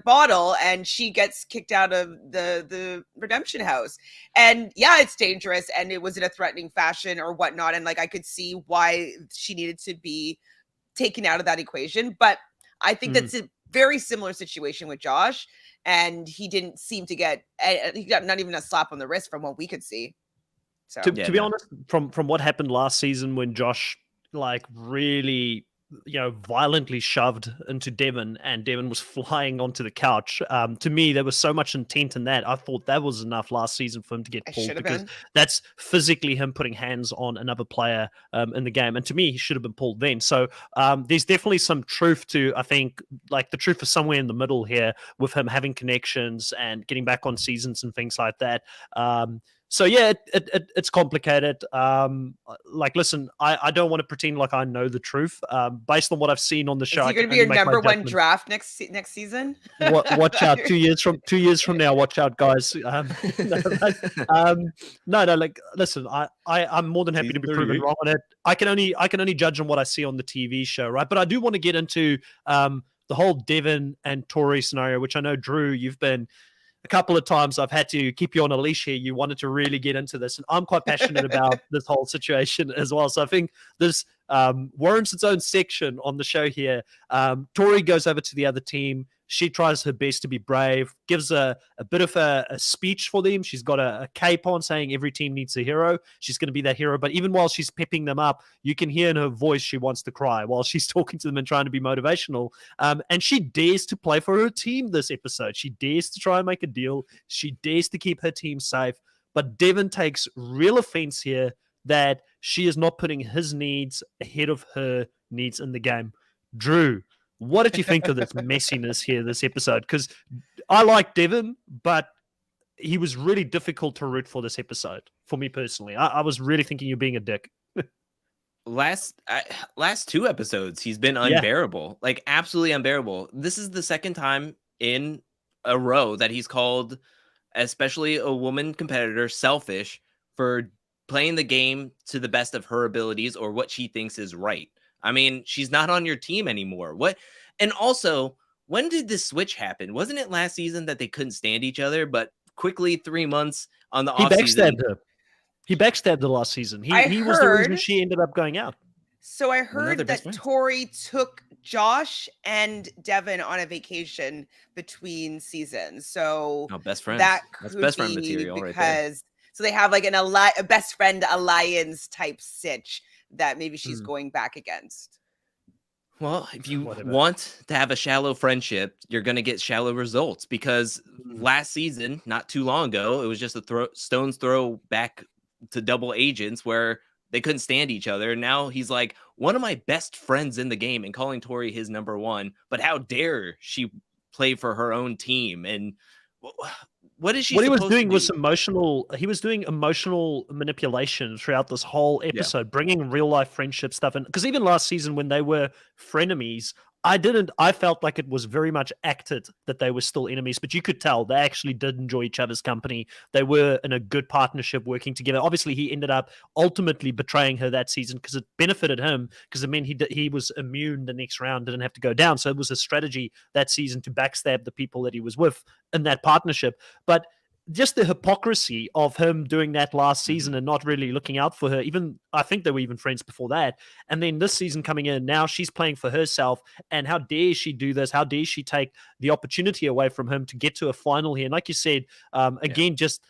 bottle, and she gets kicked out of the Redemption House. And it's dangerous, and it was in a threatening fashion or whatnot, and like I could see why she needed to be taken out of that equation. But I think that's a very similar situation with Josh, and he didn't seem to he got not even a slap on the wrist from what we could see. So To be honest, from what happened last season when Josh like really violently shoved into Devin and Devin was flying onto the couch, to me there was so much intent in that. I thought that was enough last season for him to get pulled because that's physically him putting hands on another player in the game, and to me he should have been pulled then. So there's definitely some truth to, I think, like the truth is somewhere in the middle here with him having connections and getting back on seasons and things like that. So it's complicated. Like, listen, I don't want to pretend like I know the truth. Based on what I've seen on the show, is he going to be your number one draft next season? Watch out! 2 years from now, watch out, guys. Like, listen, I'm more than happy to be proven wrong on it. I can only judge on what I see on the TV show, right? But I do want to get into the whole Devin and Tori scenario, which I know, Drew, you've been. A couple of times I've had to keep you on a leash here. You wanted to really get into this, and I'm quite passionate about this whole situation as well. So I think this warrants its own section on the show here. Tori goes over to the other team. She tries her best to be brave, gives a bit of a speech for them. She's got a cape on saying every team needs a hero. She's going to be that hero. But even while she's pepping them up, you can hear in her voice she wants to cry while she's talking to them and trying to be motivational. And she dares to play for her team this episode. She dares to try and make a deal. She dares to keep her team safe. But Devin takes real offense here that she is not putting his needs ahead of her needs in the game. Drew, what did you think of this messiness here, this episode? Because I like Devin, but he was really difficult to root for this episode, for me personally. I was really thinking you're being a dick. Last 2 episodes, he's been unbearable, like absolutely unbearable. This is the second time in a row that he's called, especially a woman competitor, selfish for playing the game to the best of her abilities or what she thinks is right. I mean, she's not on your team anymore. What? And also, when did this switch happen? Wasn't it last season that they couldn't stand each other, but quickly 3 months on the off season? He backstabbed her last season. He was the reason she ended up going out. So I heard that Tori took Josh and Devin on a vacation between seasons. So best friends. That's best friend material right there. So they have like a best friend alliance type sitch that maybe she's going back against. Well, if you want to have a shallow friendship, you're going to get shallow results, because last season, not too long ago, it was just a stone's throw back to double agents where they couldn't stand each other. And now he's like, one of my best friends in the game and calling Tori his number one, but how dare she play for her own team? And what is she What he was supposed to doing do? was he was doing emotional manipulation throughout this whole episode, bringing real life friendship stuff in. Because even last season when they were frenemies, I felt like it was very much acted that they were still enemies, but you could tell they actually did enjoy each other's company. They were in a good partnership working together. Obviously, he ended up ultimately betraying her that season because it benefited him, because it meant he was immune the next round, didn't have to go down. So it was a strategy that season to backstab the people that he was with in that partnership. But just the hypocrisy of him doing that last season and not really looking out for her. Even I think they were even friends before that. And then this season coming in, now she's playing for herself. And how dare she do this? How dare she take the opportunity away from him to get to a final here? And like you said, again, just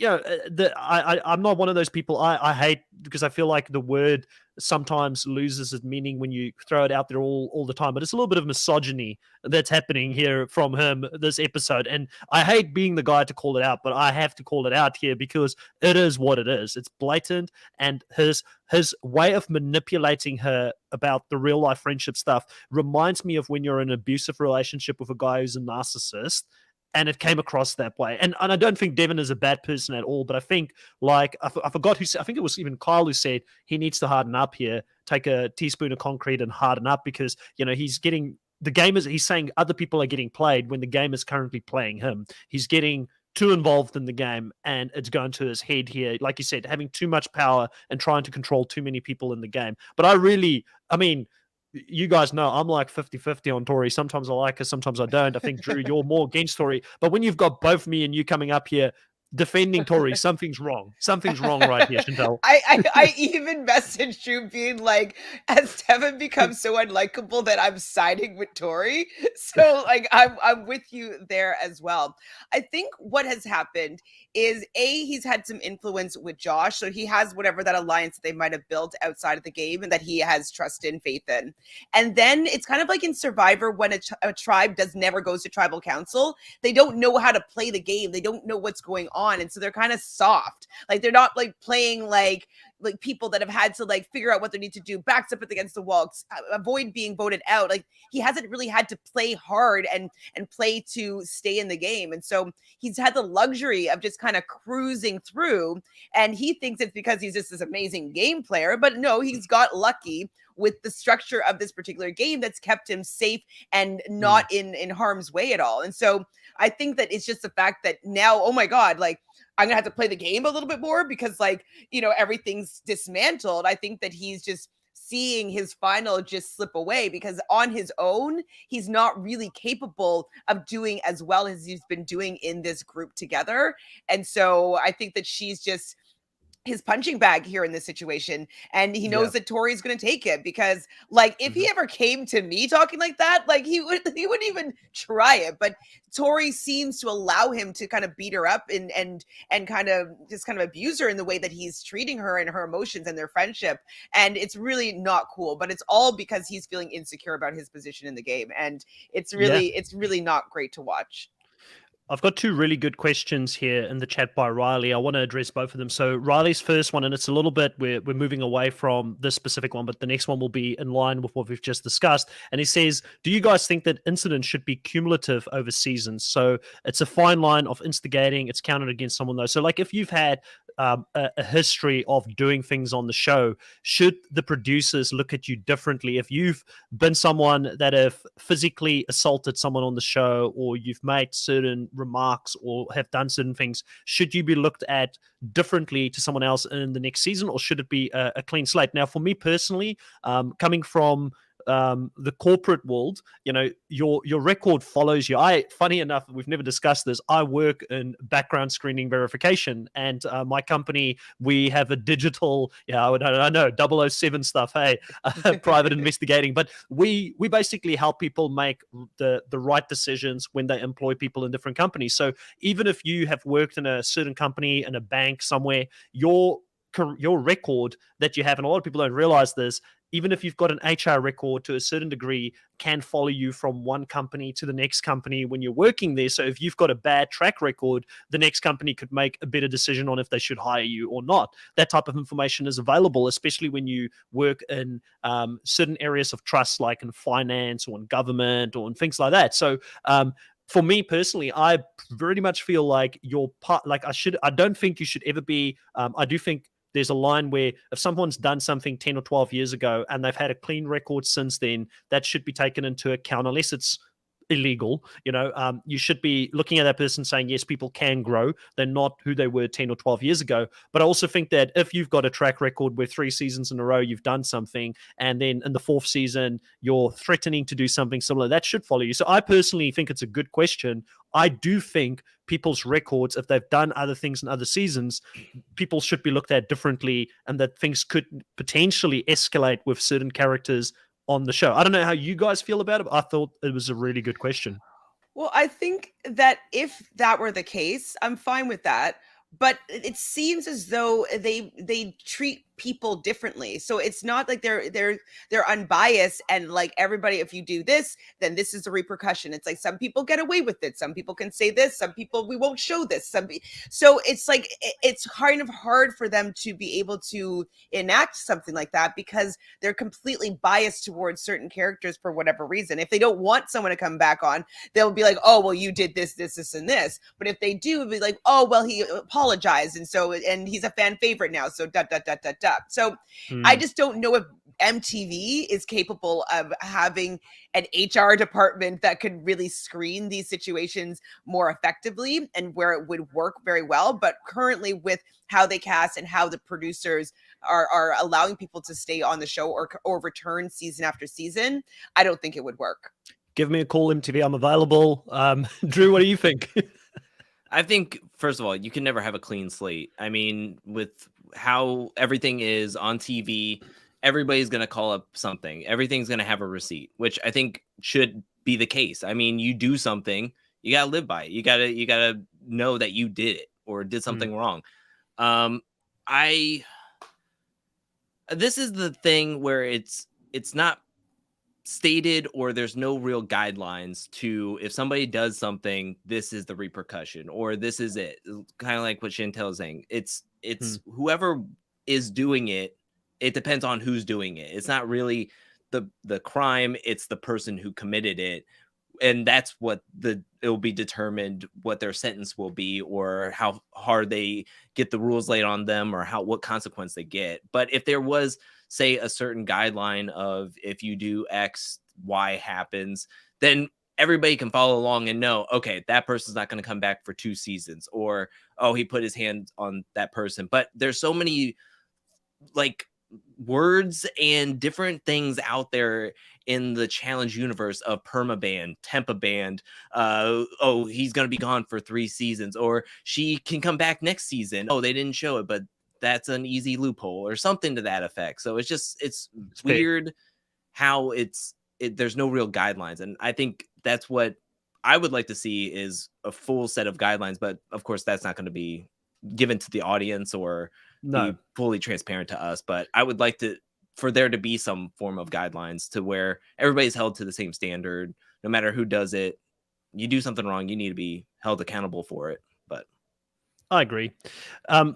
I'm not one of those people. I hate, because I feel like the word sometimes loses its meaning when you throw it out there all the time. But it's a little bit of misogyny that's happening here from him this episode. And I hate being the guy to call it out, but I have to call it out here because it is what it is. It's blatant, and his way of manipulating her about the real life friendship stuff reminds me of when you're in an abusive relationship with a guy who's a narcissist. And it came across that way. And I don't think Devin is a bad person at all, but I think, like, I forgot who said, I think it was even Kyle who said he needs to harden up here, take a teaspoon of concrete and harden up, because, he's saying other people are getting played when the game is currently playing him. He's getting too involved in the game, and it's going to his head here. Like you said, having too much power and trying to control too many people in the game. But you guys know I'm like 50-50 on Tori. Sometimes I like her, sometimes I don't. I think, Drew, you're more against Tori. But when you've got both me and you coming up here defending Tori, something's wrong. Something's wrong right here, Chantel. I even messaged you being like, has Devin become so unlikable that I'm siding with Tori? So like I'm with you there as well. I think what has happened is he's had some influence with Josh. So he has whatever that alliance that they might have built outside of the game and that he has trust in, faith in. And then it's kind of like in Survivor when a tribe never goes to tribal council. They don't know how to play the game. They don't know what's going on. And so they're kind of soft. Like they're not like playing like people that have had to like figure out what they need to do, backs up against the wall, avoid being voted out. Like he hasn't really had to play hard and play to stay in the game. And so he's had the luxury of just kind of cruising through, and he thinks it's because he's just this amazing game player. But no, he's got lucky with the structure of this particular game that's kept him safe and not in harm's way at all. And so I think that it's just the fact that now, oh my God, like I'm gonna have to play the game a little bit more because everything's dismantled. I think that he's just seeing his final just slip away because on his own, he's not really capable of doing as well as he's been doing in this group together. And so I think that she's just his punching bag here in this situation, and he knows that Tori's going to take it because like if he ever came to me talking like that, like he wouldn't even try it. But Tori seems to allow him to kind of beat her up and kind of just kind of abuse her in the way that he's treating her and her emotions and their friendship. And it's really not cool, but it's all because he's feeling insecure about his position in the game. And it's really not great to watch. I've got two really good questions here in the chat by Riley. I want to address both of them. So Riley's first one, and it's a little bit, we're moving away from this specific one, but the next one will be in line with what we've just discussed. And he says, do you guys think that incidents should be cumulative over seasons? So it's a fine line of instigating. It's counted against someone though. So like if you've had a history of doing things on the show, should the producers look at you differently? If you've been someone that have physically assaulted someone on the show, or you've made certain remarks or have done certain things, should you be looked at differently to someone else in the next season, or should it be a clean slate? Now, for me personally, coming from the corporate world, your record follows you. Funny enough, we've never discussed this. I work in background screening verification, and my company, we have a digital, I know 007 stuff. Hey, private investigating, but we basically help people make the right decisions when they employ people in different companies. So even if you have worked in a certain company in a bank somewhere, your your record that you have, and a lot of people don't realize this, even if you've got an HR record to a certain degree, can follow you from one company to the next company when you're working there. So if you've got a bad track record, the next company could make a better decision on if they should hire you or not. That type of information is available, especially when you work in certain areas of trust, like in finance or in government or in things like that. So for me personally, I very much feel like you're part. Like I don't think you should ever be. I do think there's a line where if someone's done something 10 or 12 years ago and they've had a clean record since then, that should be taken into account, unless it's illegal. You should be looking at that person saying, yes, people can grow. They're not who they were 10 or 12 years ago. But I also think that if you've got a track record where 3 seasons in a row you've done something, and then in the 4th season you're threatening to do something similar, that should follow you. So I personally think it's a good question. I do think people's records, if they've done other things in other seasons, people should be looked at differently, and that things could potentially escalate with certain characters on the show. I don't know how you guys feel about it, but I thought it was a really good question. Well, I think that if that were the case, I'm fine with that. But it seems as though they treat people differently. So it's not like they're unbiased and like everybody, if you do this, then this is the repercussion. It's like some people get away with it. Some people can say this, some people we won't show this. So it's like it's kind of hard for them to be able to enact something like that because they're completely biased towards certain characters for whatever reason. If they don't want someone to come back on, they'll be like, oh, well, you did this, and this. But if they do, it'll be like, oh, well, he apologized, and he's a fan favorite now. So So I just don't know if MTV is capable of having an HR department that could really screen these situations more effectively and where it would work very well. But currently, with how they cast and how the producers are allowing people to stay on the show or return season after season, I don't think it would work. Give me a call, MTV. I'm available. Drew, what do you think? I think, first of all, you can never have a clean slate. I mean, with how everything is on TV, everybody's going to call up something. Everything's going to have a receipt, which I think should be the case. I mean, you do something, you got to live by it. You got to know that you did it or did something wrong. This is the thing where it's not stated, or there's no real guidelines to, if somebody does something, this is the repercussion, or this is it. Kind of like what Chantel is saying. It's whoever is doing it. It depends on who's doing it. It's not really the crime. It's the person who committed it. And that's what it will be determined what their sentence will be, or how hard they get the rules laid on them, or what consequence they get. But if there was, say, a certain guideline of if you do X, Y happens, then everybody can follow along and know, okay, that person's not going to come back for 2 seasons, or, oh, he put his hand on that person. But there's so many like words and different things out there in the challenge universe of permaban, tempa band. Oh, he's going to be gone for 3 seasons, or she can come back next season. Oh, they didn't show it, but that's an easy loophole, or something to that effect. So it's weird how there's no real guidelines. And I think that's what I would like to see, is a full set of guidelines. But of course, that's not going to be given to the audience or be fully transparent to us. But I would like for there to be some form of guidelines to where everybody's held to the same standard, no matter who does it. You do something wrong, you need to be held accountable for it. But I agree.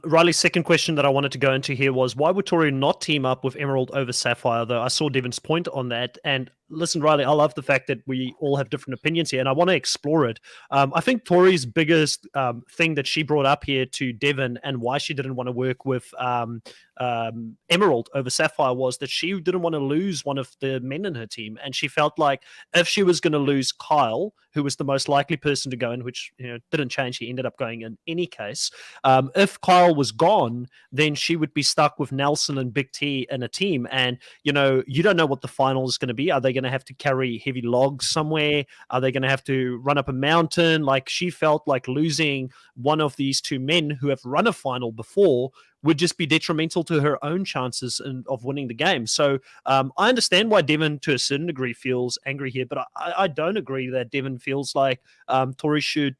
Riley's second question that I wanted to go into here was, why would Tori not team up with Emerald over Sapphire? Though I saw Devon's point on that. And listen, Riley, I love the fact that we all have different opinions here, and I want to explore it. I think Tori's biggest thing that she brought up here to Devon, and why she didn't want to work with Emerald over Sapphire, was that she didn't want to lose one of the men in her team, and she felt like if she was going to lose Kyle, who was the most likely person to go in, which didn't change, he ended up going in any case. If Kyle was gone, then she would be stuck with Nelson and Big T in a team, and you don't know what the final is going to be. Are they going to have to carry heavy logs somewhere? Are they going to have to run up a mountain? Like, she felt like losing one of these 2 men who have run a final before would just be detrimental to her own chances of winning the game. So I understand why Devon, to a certain degree, feels angry here, but I don't agree that Devon feels like Tori should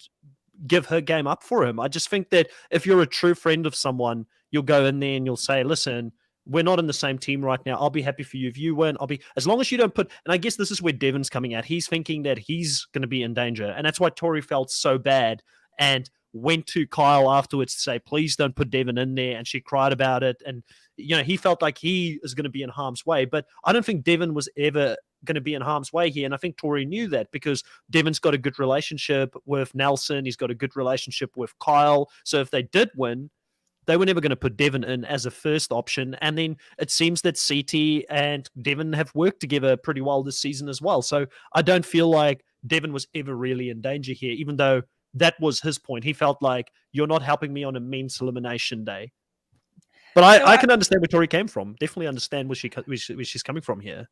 give her game up for him. I just think that if you're a true friend of someone, you'll go in there and you'll say, listen, we're not in the same team right now. I'll be happy for you if you win. As long as you don't put, and I guess this is where Devon's coming at. He's thinking that he's going to be in danger. And that's why Tori felt so bad and went to Kyle afterwards to say, please don't put Devon in there. And she cried about it. And, he felt like he is going to be in harm's way. But I don't think Devon was ever going to be in harm's way here. And I think Tori knew that because Devon's got a good relationship with Nelson. He's got a good relationship with Kyle. So if they did win, they were never going to put Devon in as a first option. And then it seems that CT and Devon have worked together pretty well this season as well. So I don't feel like Devon was ever really in danger here, even though that was his point. He felt like, you're not helping me on a men's elimination day. But I can understand where Tori came from. Definitely understand where she's coming from here.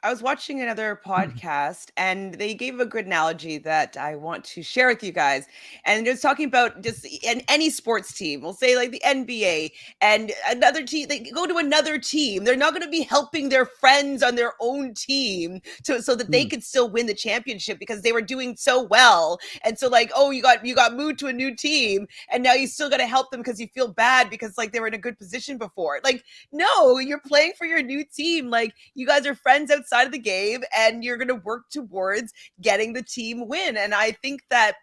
I was watching another podcast and they gave a good analogy that I want to share with you guys. And it was talking about just in any sports team, we'll say like the NBA and another team, they go to another team. They're not going to be helping their friends on their own team so that they could still win the championship because they were doing so well. And so like, oh, you got moved to a new team and now you still got to help them because you feel bad because like they were in a good position before. Like, no, you're playing for your new team. Like you guys are friends outside of the game and you're going to work towards getting the team win. And I think that,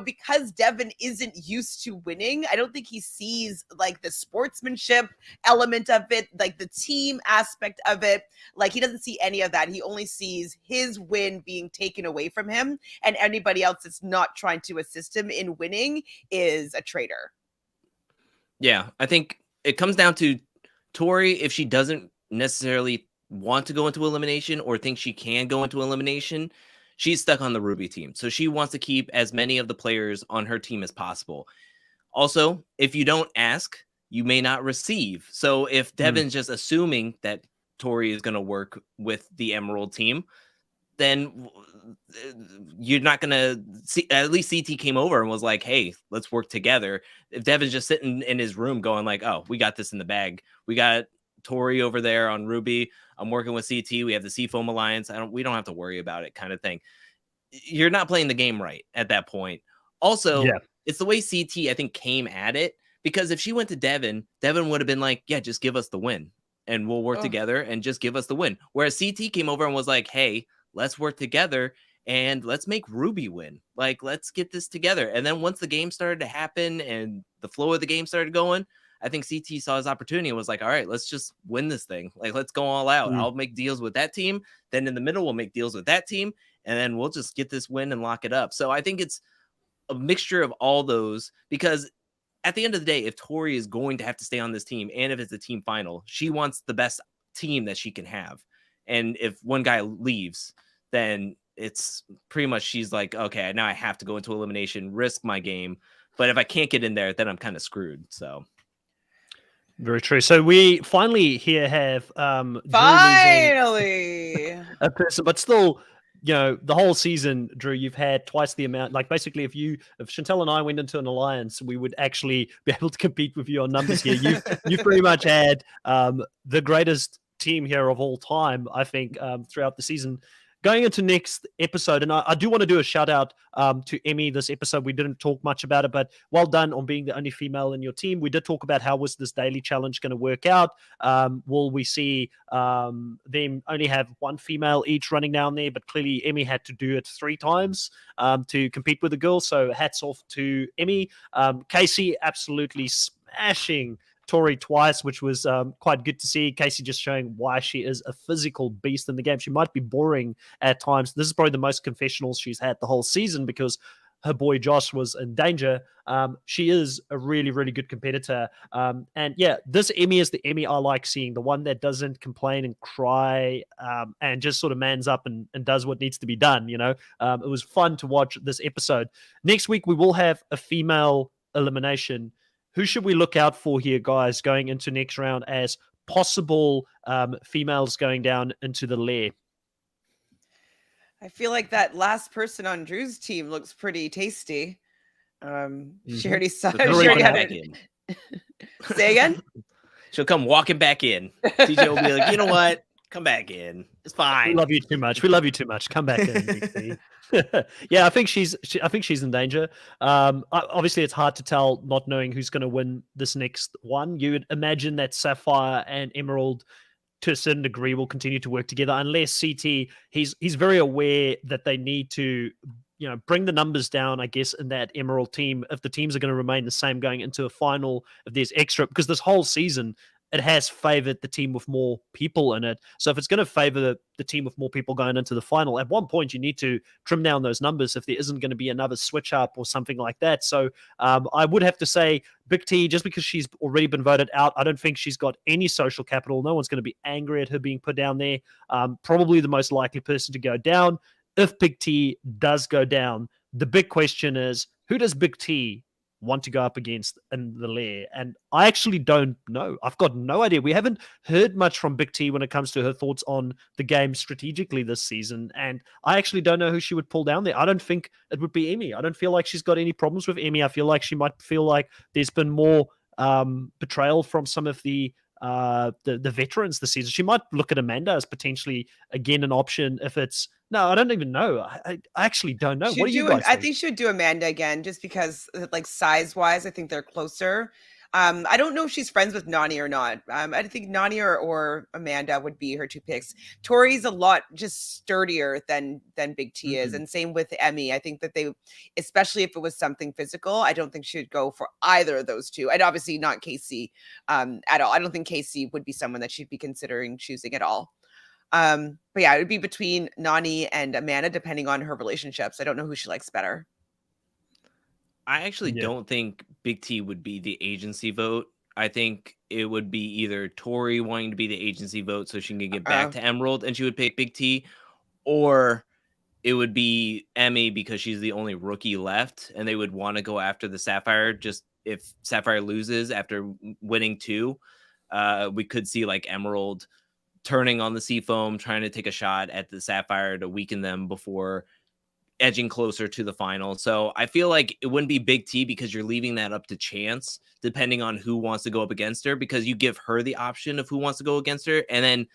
because Devon isn't used to winning, I don't think he sees like the sportsmanship element of it, like the team aspect of it. Like he doesn't see any of that. He only sees his win being taken away from him, and anybody else that's not trying to assist him in winning is a traitor. Yeah, I think it comes down to Tori, if she doesn't necessarily want to go into elimination or think she can go into elimination, she's stuck on the Ruby team. So she wants to keep as many of the players on her team as possible. Also, if you don't ask, you may not receive. So if Devon's just assuming that Tori is going to work with the Emerald team, then you're not going to see. At least CT came over and was like, hey, let's work together. If Devon's just sitting in his room going like, oh, we got this in the bag. We got Tori over there on Ruby. I'm working with CT. We have the Seafoam Alliance. We don't have to worry about it, kind of thing. You're not playing the game right at that point. Also, it's the way CT, I think, came at it, because if she went to Devon would have been like, yeah, just give us the win and we'll work together and just give us the win. Whereas CT came over and was like, hey, let's work together and let's make Ruby win. Like, let's get this together. And then once the game started to happen and the flow of the game started going, I think CT saw his opportunity and was like, all right, let's just win this thing. Like, let's go all out. I'll make deals with that team. Then in the middle, we'll make deals with that team. And then we'll just get this win and lock it up. So I think it's a mixture of all those, because at the end of the day, if Tori is going to have to stay on this team, and if it's a team final, she wants the best team that she can have. And if one guy leaves, then it's pretty much she's like, okay, now I have to go into elimination, risk my game. But if I can't get in there, then I'm kind of screwed. So very true. So we finally here have finally a person, but still, the whole season, Drew, you've had twice the amount. Like, basically, if Chantel and I went into an alliance, we would actually be able to compete with you on numbers here. You've pretty much had the greatest team here of all time, I think, throughout the season. Going into next episode, and I do want to do a shout out to Emmy this episode. We didn't talk much about it, but well done on being the only female in your team. We did talk about how was this daily challenge going to work out. Will we see them only have one female each running down there, but clearly Emmy had to do it 3 times to compete with the girls. So hats off to Emmy. Casey absolutely smashing Tori twice, which was quite good to see. Casey just showing why she is a physical beast in the game. She might be boring at times. This is probably the most confessionals she's had the whole season because her boy Josh was in danger. She is a really, really good competitor. And yeah, this Emmy is the Emmy I like seeing, the one that doesn't complain and cry and just sort of mans up and does what needs to be done. It was fun to watch this episode. Next week, we will have a female elimination. Who should we look out for here, guys, going into next round as possible females going down into the lair? I feel like that last person on Drew's team looks pretty tasty. She already saw it. She already had it. Say again? She'll come walking back in. TJ will be like, you know what? come back in. It's We fine. love you too much. We love you too much. Come back in, Big T. Yeah, I think I think she's in danger. Obviously, it's hard to tell not knowing who's going to win this next one. You would imagine that Sapphire and Emerald, to a certain degree, will continue to work together, unless CT he's very aware that they need to bring the numbers down, I guess, in that Emerald team, if the teams are going to remain the same going into a final, if there's extra, because this whole season it has favored the team with more people in it. So if it's going to favor the team with more people going into the final, at one point you need to trim down those numbers if there isn't going to be another switch up or something like that. So I would have to say Big T, just because she's already been voted out, I don't think she's got any social capital. No one's going to be angry at her being put down there. Probably the most likely person to go down. If Big T does go down, the big question is, who does Big T want to go up against in the lair? And I actually don't know. I've got no idea. We haven't heard much from Big T when it comes to her thoughts on the game strategically this season. And I actually don't know who she would pull down there. I don't think it would be Emmy. I don't feel like she's got any problems with Emmy. I feel like she might feel like there's been more betrayal from some of the veterans this season. She might look at Amanda as potentially again an option if it's I don't even know. I actually don't know. What do you guys think? I think she would do Amanda again, just because like size wise, I think they're closer. I don't know if she's friends with Nani or not. I think Nani or Amanda would be her two picks. Tori's a lot just sturdier than Big T is, and same with Emmy. I think that they, especially if it was something physical, I don't think she would go for either of those two. And obviously not Casey at all. I don't think Casey would be someone that she'd be considering choosing at all. But yeah, it would be between Nani and Amanda, depending on her relationships. I don't know who she likes better. I actually don't think Big T would be the agency vote. I think it would be either Tori wanting to be the agency vote so she can get back to Emerald and she would pick Big T, or it would be Emmy because she's the only rookie left and they would want to go after the Sapphire. Just if Sapphire loses after winning 2, we could see like Emerald turning on the Seafoam, trying to take a shot at the Sapphire to weaken them before edging closer to the final. So I feel like it wouldn't be Big T because you're leaving that up to chance, depending on who wants to go up against her, because you give her the option of who wants to go against her. And then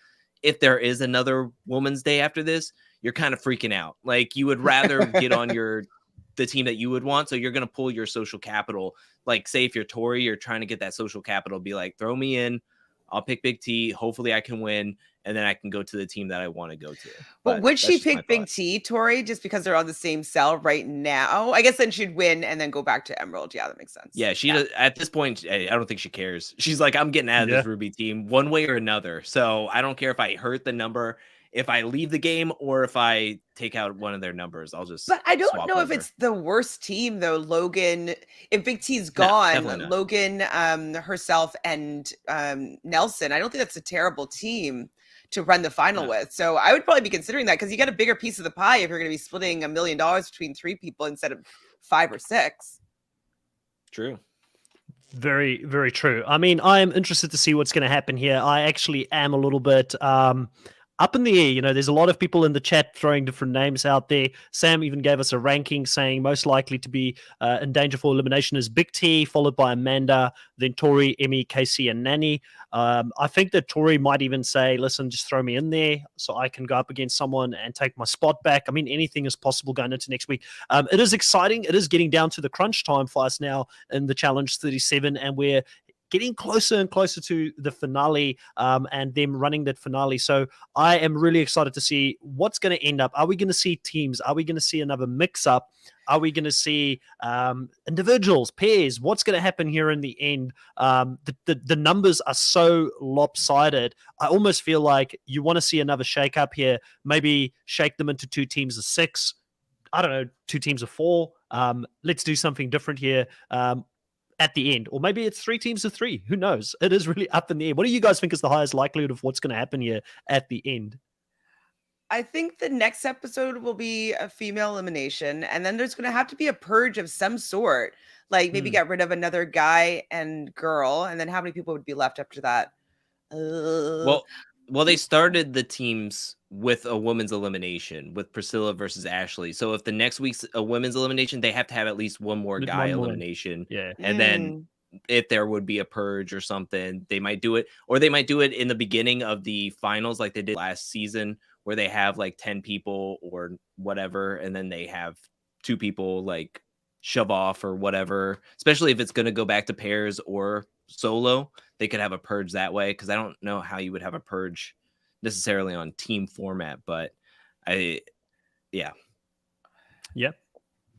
if there is another Women's Day after this, you're kind of freaking out. Like you would rather get on the team that you would want. So you're going to pull your social capital. Like say if you're Tori, you're trying to get that social capital, be like, throw me in. I'll pick Big T. Hopefully I can win. And then I can go to the team that I want to go to. But would she pick Big T, Tori, just because they're on the same cell right now? I guess then she'd win and then go back to Emerald. Yeah, that makes sense. Yeah, at this point, I don't think she cares. She's like, I'm getting out of this Ruby team one way or another. So I don't care if I hurt the number, if I leave the game, or if I take out one of their numbers. I'll just. But I don't know if it's the worst team though. Logan, if Big T's gone, Logan, herself, and Nelson. I don't think that's a terrible team to run the final with. So I would probably be considering that because you get a bigger piece of the pie if you're going to be splitting $1 million between 3 people instead of 5 or 6. True. Very, very true. I mean, I am interested to see what's going to happen here. I actually am a little bit up in the air. You know, there's a lot of people in the chat throwing different names out there. Sam even gave us a ranking saying most likely to be in danger for elimination is Big T, followed by Amanda, then Tori, Emmy, Casey, and Nani. I think that Tori might even say, listen, just throw me in there so I can go up against someone and take my spot back. I mean, anything is possible going into next week. It is exciting. It is getting down to the crunch time for us now in the Challenge 37, and we're getting closer and closer to the finale and them running that finale. So I am really excited to see what's going to end up. Are we going to see teams? Are we going to see another mix-up? Are we going to see individuals, pairs? What's going to happen here in the end? The numbers are so lopsided. I almost feel like you want to see another shake-up here. Maybe shake them into 2 teams of 6. I don't know, 2 teams of 4. Let's do something different here. At the end, or maybe it's 3 teams of 3. Who knows? It is really up in the air. What do you guys think is the highest likelihood of what's going to happen here at the end? I think the next episode will be a female elimination, and then there's going to have to be a purge of some sort. Like maybe get rid of another guy and girl, and then how many people would be left after that? Well, they started the teams with a women's elimination with Priscilla versus Ashley. So if the next week's a women's elimination, they have to have at least one more guy elimination. Yeah. And then if there would be a purge or something, they might do it, or they might do it in the beginning of the finals like they did last season, where they have like 10 people or whatever, and then they have 2 people like shove off or whatever, especially if it's going to go back to pairs or solo. They could have a purge that way, because I don't know how you would have a purge necessarily on team format, but yeah.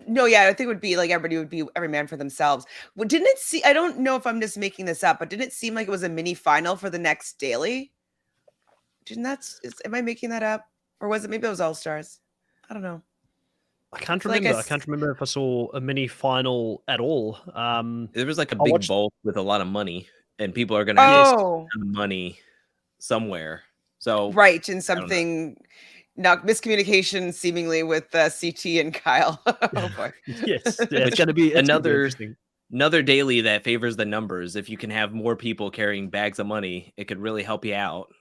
No, yeah, I think it would be like everybody would be every man for themselves. Well, didn't it see? I don't know if I'm just making this up, but didn't it seem like it was a mini final for the next daily? Didn't am I making that up? Or was it, maybe it was All Stars? I don't know. I can't feel like remember. I I can't remember if I saw a mini final at all. There was like a I big watched- bowl with a lot of money, and people are going to have Oh, money somewhere. So right. And don't know. something, not miscommunication seemingly with CT and Kyle. Oh boy. yes, yeah, it's going to be interesting. another daily that favors the numbers. If you can have more people carrying bags of money, it could really help you out.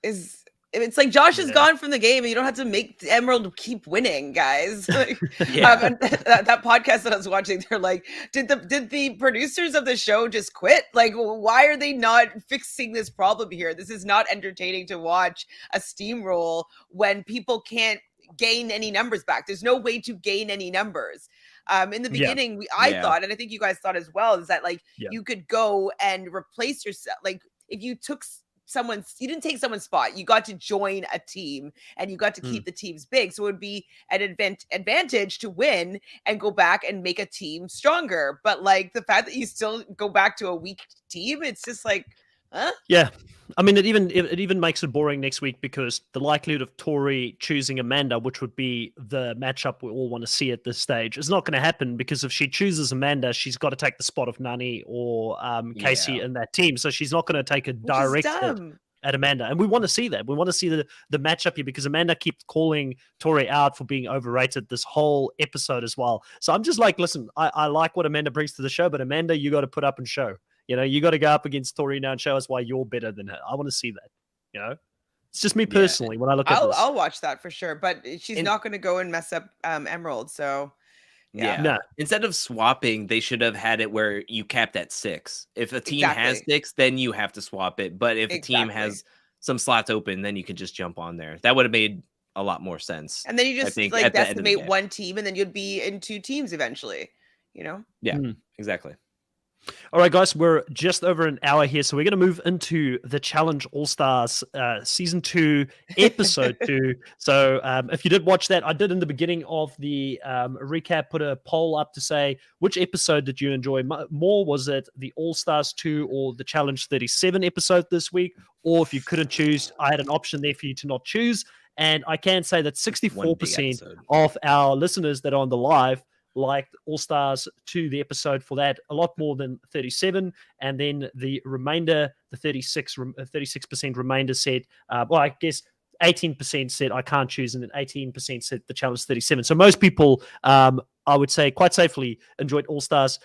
It's like Josh is Yeah. gone from the game, and you don't have to make Emerald keep winning, guys. Like, Yeah. and that podcast that I was watching, they're like, did the producers of the show just quit? Like, why are they not fixing this problem here? This is not entertaining to watch a steamroll when people can't gain any numbers back. There's no way to gain any numbers. In the Yeah. beginning, I Yeah. thought, and I think you guys thought as well, is that like Yeah. you could go and replace yourself. Like if you took you didn't take someone's spot, you got to join a team and you got to keep the teams big, so it would be an advantage to win and go back and make a team stronger. But like the fact that you still go back to a weak team, it's just like, huh? Yeah, I mean, it even makes it boring next week, because the likelihood of Tori choosing Amanda, which would be the matchup we all want to see at this stage, is not going to happen, because if she chooses Amanda, she's got to take the spot of Nani or Casey Yeah. in that team. So she's not going to take a Which is direct hit dumb. at Amanda. And we want to see that. We want to see the matchup here, because Amanda keeps calling Tori out for being overrated this whole episode as well. So I'm just like, listen, I like what Amanda brings to the show, but Amanda, you got to put up and show. You know, you got to go up against Tori now and show us why you're better than her. I want to see that. You know, it's just me personally when I look at this. I'll watch that for sure, but she's And- not going to go and mess up Emerald. So Yeah. No. Instead of swapping, they should have had it where you capped at 6. If a team has Exactly. 6, then you have to swap it. But if a team Exactly. has some slots open, then you could just jump on there. That would have made a lot more sense. and then you I just think like at the end of the decimate day. one team, and then you'd be in 2 teams eventually. You know. Exactly. All right, guys, we're just over an hour here, so we're going to move into the Challenge All-Stars Season 2, Episode 2. So if you did watch that, I did in the beginning of the recap put a poll up to say, which episode did you enjoy more? Was it the All-Stars 2 or the Challenge 37 episode this week? Or if you couldn't choose, I had an option there for you to not choose. And I can say that One big 64% episode. of our listeners that are on the live liked All Stars 2, the episode for that, a lot more than 37. And then the remainder, the 36% remainder said, well, I guess 18% said I can't choose, and then 18% said the Challenge 37. So most people, I would say quite safely, enjoyed All Stars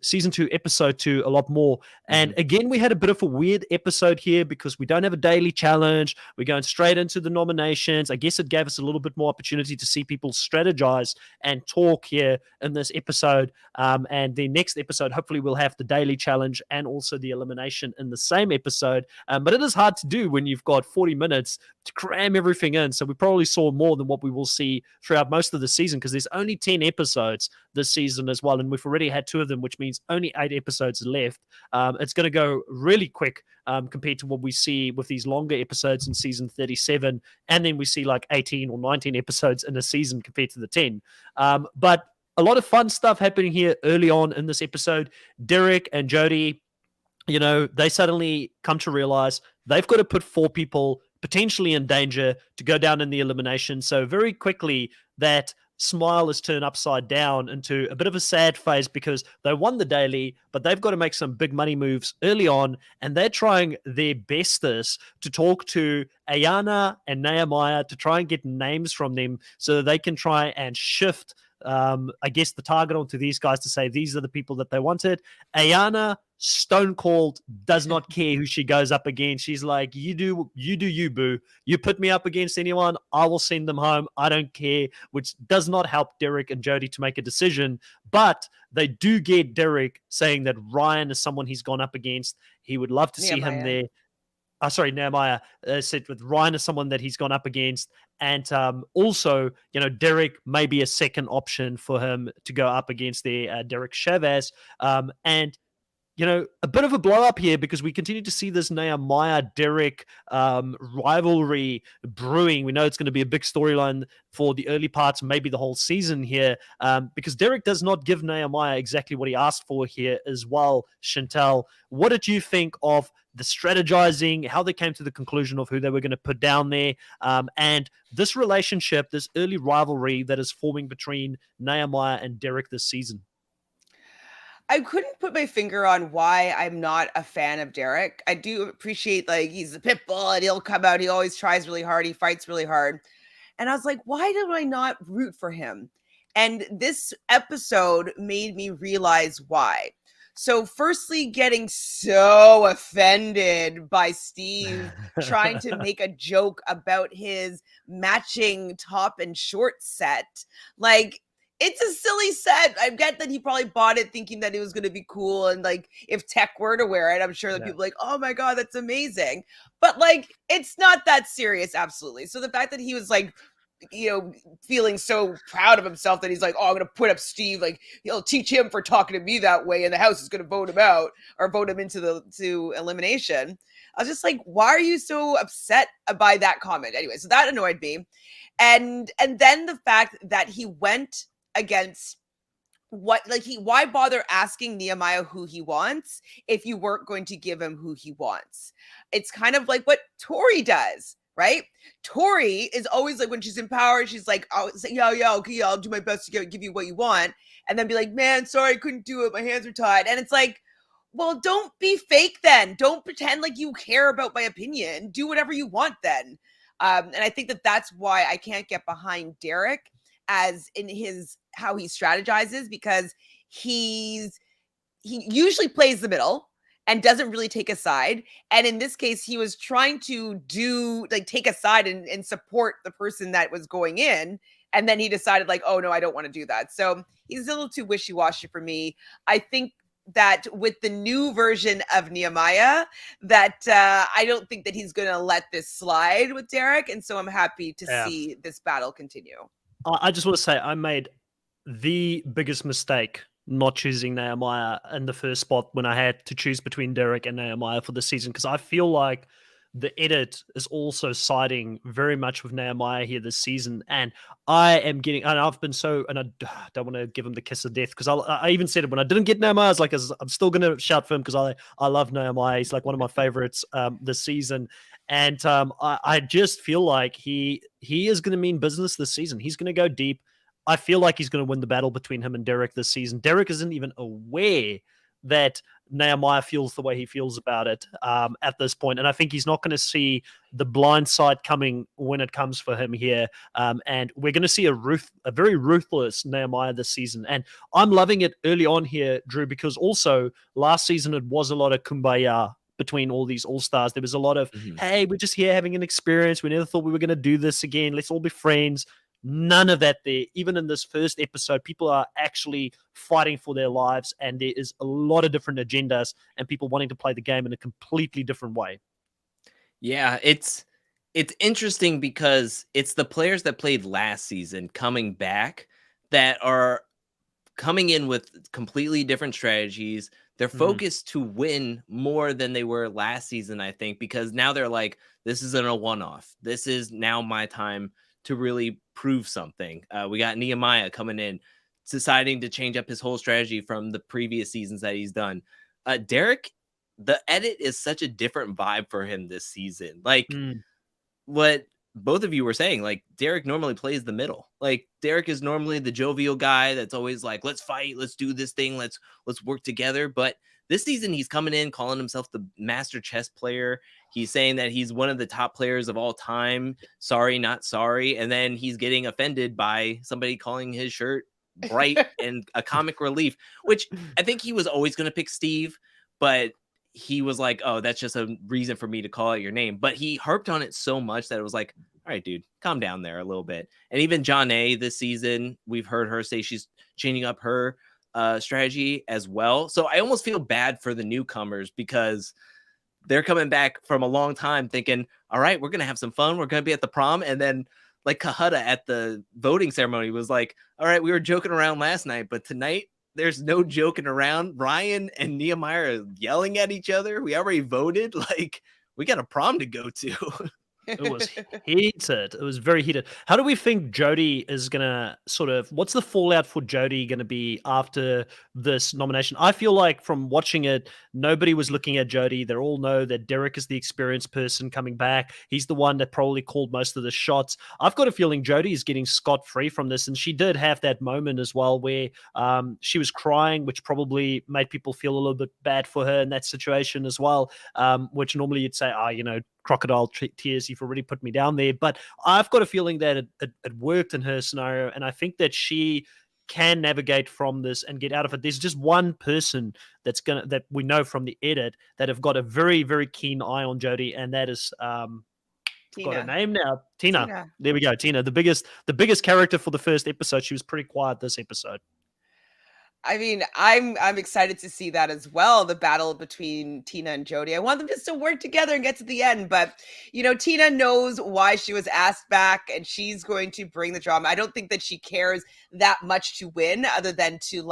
Season 2, Episode 2 a lot more. And again, we had a bit of a weird episode here because we don't have a daily challenge. We're going straight into the nominations. I guess it gave us a little bit more opportunity to see people strategize and talk here in this episode. And the next episode, hopefully we'll have the daily challenge and also the elimination in the same episode. But it is hard to do when you've got 40 minutes to cram everything in. So we probably saw more than what we will see throughout most of the season, because there's only 10 episodes this season as well. And we've already had 2 of them, which means only 8 episodes left. It's going to go really quick compared to what we see with these longer episodes in season 37. And then we see like 18 or 19 episodes in a season compared to the 10. But a lot of fun stuff happening here early on in this episode. Derek and Jody, you know, they suddenly come to realize they've got to put 4 people potentially in danger to go down in the elimination. So very quickly that smile is turned upside down into a bit of a sad phase, because they won the daily, but they've got to make some big money moves early on, and they're trying their bestest to talk to Ayana and Nehemiah to try and get names from them so that they can try and shift I guess, the target onto these guys to say these are the people that they wanted. Ayana, stone cold, does not care who she goes up against. She's like, you do you, boo. You put me up against anyone, I will send them home. I don't care, which does not help Derek and Jody to make a decision. But they do get Derek saying that Ryan is someone he's gone up against. He would love to see him there. Nehemiah said with Ryan as someone that he's gone up against. And also, Derek may be a second option for him to go up against there, Derek Chavez. And a bit of a blow up here because we continue to see this Nehemiah-Derek rivalry brewing. We know it's going to be a big storyline for the early parts, maybe the whole season here, because Derek does not give Nehemiah exactly what he asked for here as well. Chantel, what did you think of the strategizing, how they came to the conclusion of who they were going to put down there, and this relationship, this early rivalry that is forming between Nehemiah and Derek this season? I couldn't put my finger on why I'm not a fan of Derek. I do appreciate, like, he's a pit bull and he'll come out. He always tries really hard. He fights really hard. And I was like, why do I not root for him? And this episode made me realize why. So firstly, getting so offended by Steve trying to make a joke about his matching top and short set. Like, it's a silly set. I get that he probably bought it thinking that it was going to be cool. And like, if Tech were to wear it, I'm sure that people are like, oh my God, that's amazing. But like, it's not that serious. Absolutely. So the fact that he was like, feeling so proud of himself that he's like, oh, I'm going to put up Steve. Like, he'll teach him for talking to me that way. And the house is going to vote him out or vote him into elimination. I was just like, why are you so upset by that comment? Anyway, so that annoyed me. And then the fact that he went against why bother asking Nehemiah who he wants if you weren't going to give him who he wants? It's kind of like what Tori does, right? Tori is always like, when she's in power, she's like, oh, yeah, okay, I'll do my best to give you what you want, and then be like, man, sorry, I couldn't do it, my hands are tied. And it's like, well, don't be fake then. Don't pretend like you care about my opinion. Do whatever you want then. And I think that's why I can't get behind Derek as in how he strategizes, because he usually plays the middle and doesn't really take a side. And in this case, he was trying to take a side and support the person that was going in. And then he decided like, oh no, I don't want to do that. So he's a little too wishy-washy for me. I think that with the new version of Nehemiah, that I don't think that he's going to let this slide with Derek. And so I'm happy to see this battle continue. I just want to say I made the biggest mistake not choosing Nehemiah in the first spot when I had to choose between Derek and Nehemiah for the season, because I feel like the edit is also siding very much with Nehemiah here this season. And I've been and I don't want to give him the kiss of death, because I even said it when I didn't get Nehemiah. I was like, I'm still going to shout for him because I love Nehemiah. He's like one of my favorites this season. And I just feel like he is going to mean business this season. He's going to go deep. I feel like he's going to win the battle between him and Derek this season. Derek isn't even aware that Nehemiah feels the way he feels about it at this point. And I think he's not going to see the blind side coming when it comes for him here. And we're going to see a very ruthless Nehemiah this season. And I'm loving it early on here, Drew, because also last season it was a lot of kumbaya between all these all-stars. There was a lot of, hey, we're just here having an experience. We never thought we were going to do this again. Let's all be friends. None of that there. Even in this first episode, people are actually fighting for their lives, and there is a lot of different agendas and people wanting to play the game in a completely different way. Yeah, it's interesting because it's the players that played last season coming back that are coming in with completely different strategies. They're focused to win more than they were last season, I think, because now they're like, this isn't a one-off. This is now my time to really prove something. We got Nehemiah coming in, deciding to change up his whole strategy from the previous seasons that he's done. Derek, the edit is such a different vibe for him this season. Like what both of you were saying, like Derek normally plays the middle. Like Derek is normally the jovial guy that's always like, let's fight, let's do this thing, let's work together. But this season he's coming in calling himself the master chess player. He's saying that he's one of the top players of all time. Sorry, not sorry. And then he's getting offended by somebody calling his shirt bright and a comic relief, which I think he was always going to pick Steve, but he was like, oh, that's just a reason for me to call out your name. But he harped on it so much that it was like, all right, dude, calm down there a little bit. And even Jonna this season, we've heard her say she's changing up her strategy as well. So I almost feel bad for the newcomers because they're coming back from a long time thinking, all right, we're going to have some fun. We're going to be at the prom. And then like Kahuta at the voting ceremony was like, all right, we were joking around last night, but tonight there's no joking around. Ryan and Nehemiah are yelling at each other. We already voted. Like, we got a prom to go to. It was heated. It was very heated. How do we think Jody is going to what's the fallout for Jody going to be after this nomination? I feel like from watching it, nobody was looking at Jody. They all know that Derek is the experienced person coming back. He's the one that probably called most of the shots. I've got a feeling Jody is getting scot-free from this. And she did have that moment as well where she was crying, which probably made people feel a little bit bad for her in that situation as well, which normally you'd say, crocodile tears, you've already put me down there. But I've got a feeling that it worked in her scenario, and I think that she can navigate from this and get out of it. There's just one person that we know from the edit that have got a very, very keen eye on Jody, and that is got a name now. Tina. There we go. Tina, the biggest character for the first episode. She was pretty quiet this episode. I mean, I'm excited to see that as well, the battle between Tina and Jody. I want them just to work together and get to the end. But, Tina knows why she was asked back, and she's going to bring the drama. I don't think that she cares that much to win other than to,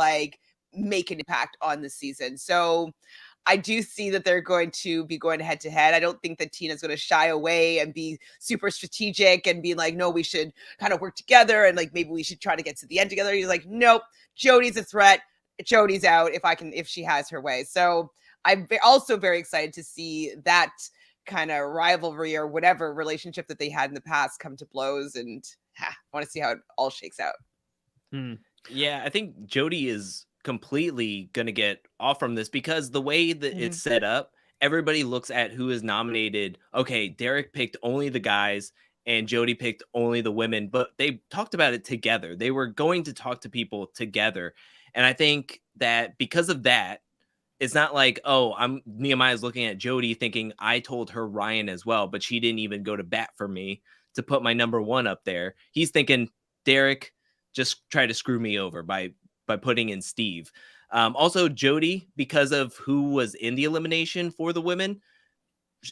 make an impact on the season. So I do see that they're going to be going head to head. I don't think that Tina's going to shy away and be super strategic and be like, no, we should kind of work together and maybe we should try to get to the end together. He's like, nope, Jody's a threat. Jody's out if she has her way. So I'm also very excited to see that kind of rivalry or whatever relationship that they had in the past come to blows, and I want to see how it all shakes out. Yeah, I think Jody is completely going to get off from this because the way that it's set up, everybody looks at who is nominated. Okay, Derek picked only the guys and Jody picked only the women, but they talked about it together. They were going to talk to people together. And I think that because of that, it's not like, Nehemiah's looking at Jody thinking I told her Ryan as well, but she didn't even go to bat for me to put my number one up there. He's thinking Derek just tried to screw me over by putting in Steve. Also, Jody, because of who was in the elimination for the women,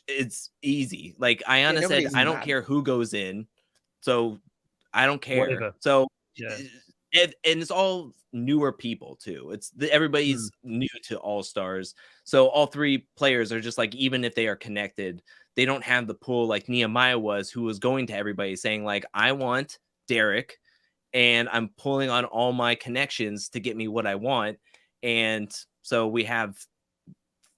it's easy. Like Ayana said, I don't care who goes in, so I don't care. Whatever. So yeah. And it's all newer people too. Everybody's new to All Stars. So all three players are just like, even if they are connected, they don't have the pull like Nehemiah was, who was going to everybody saying like, I want Derek and I'm pulling on all my connections to get me what I want. And so we have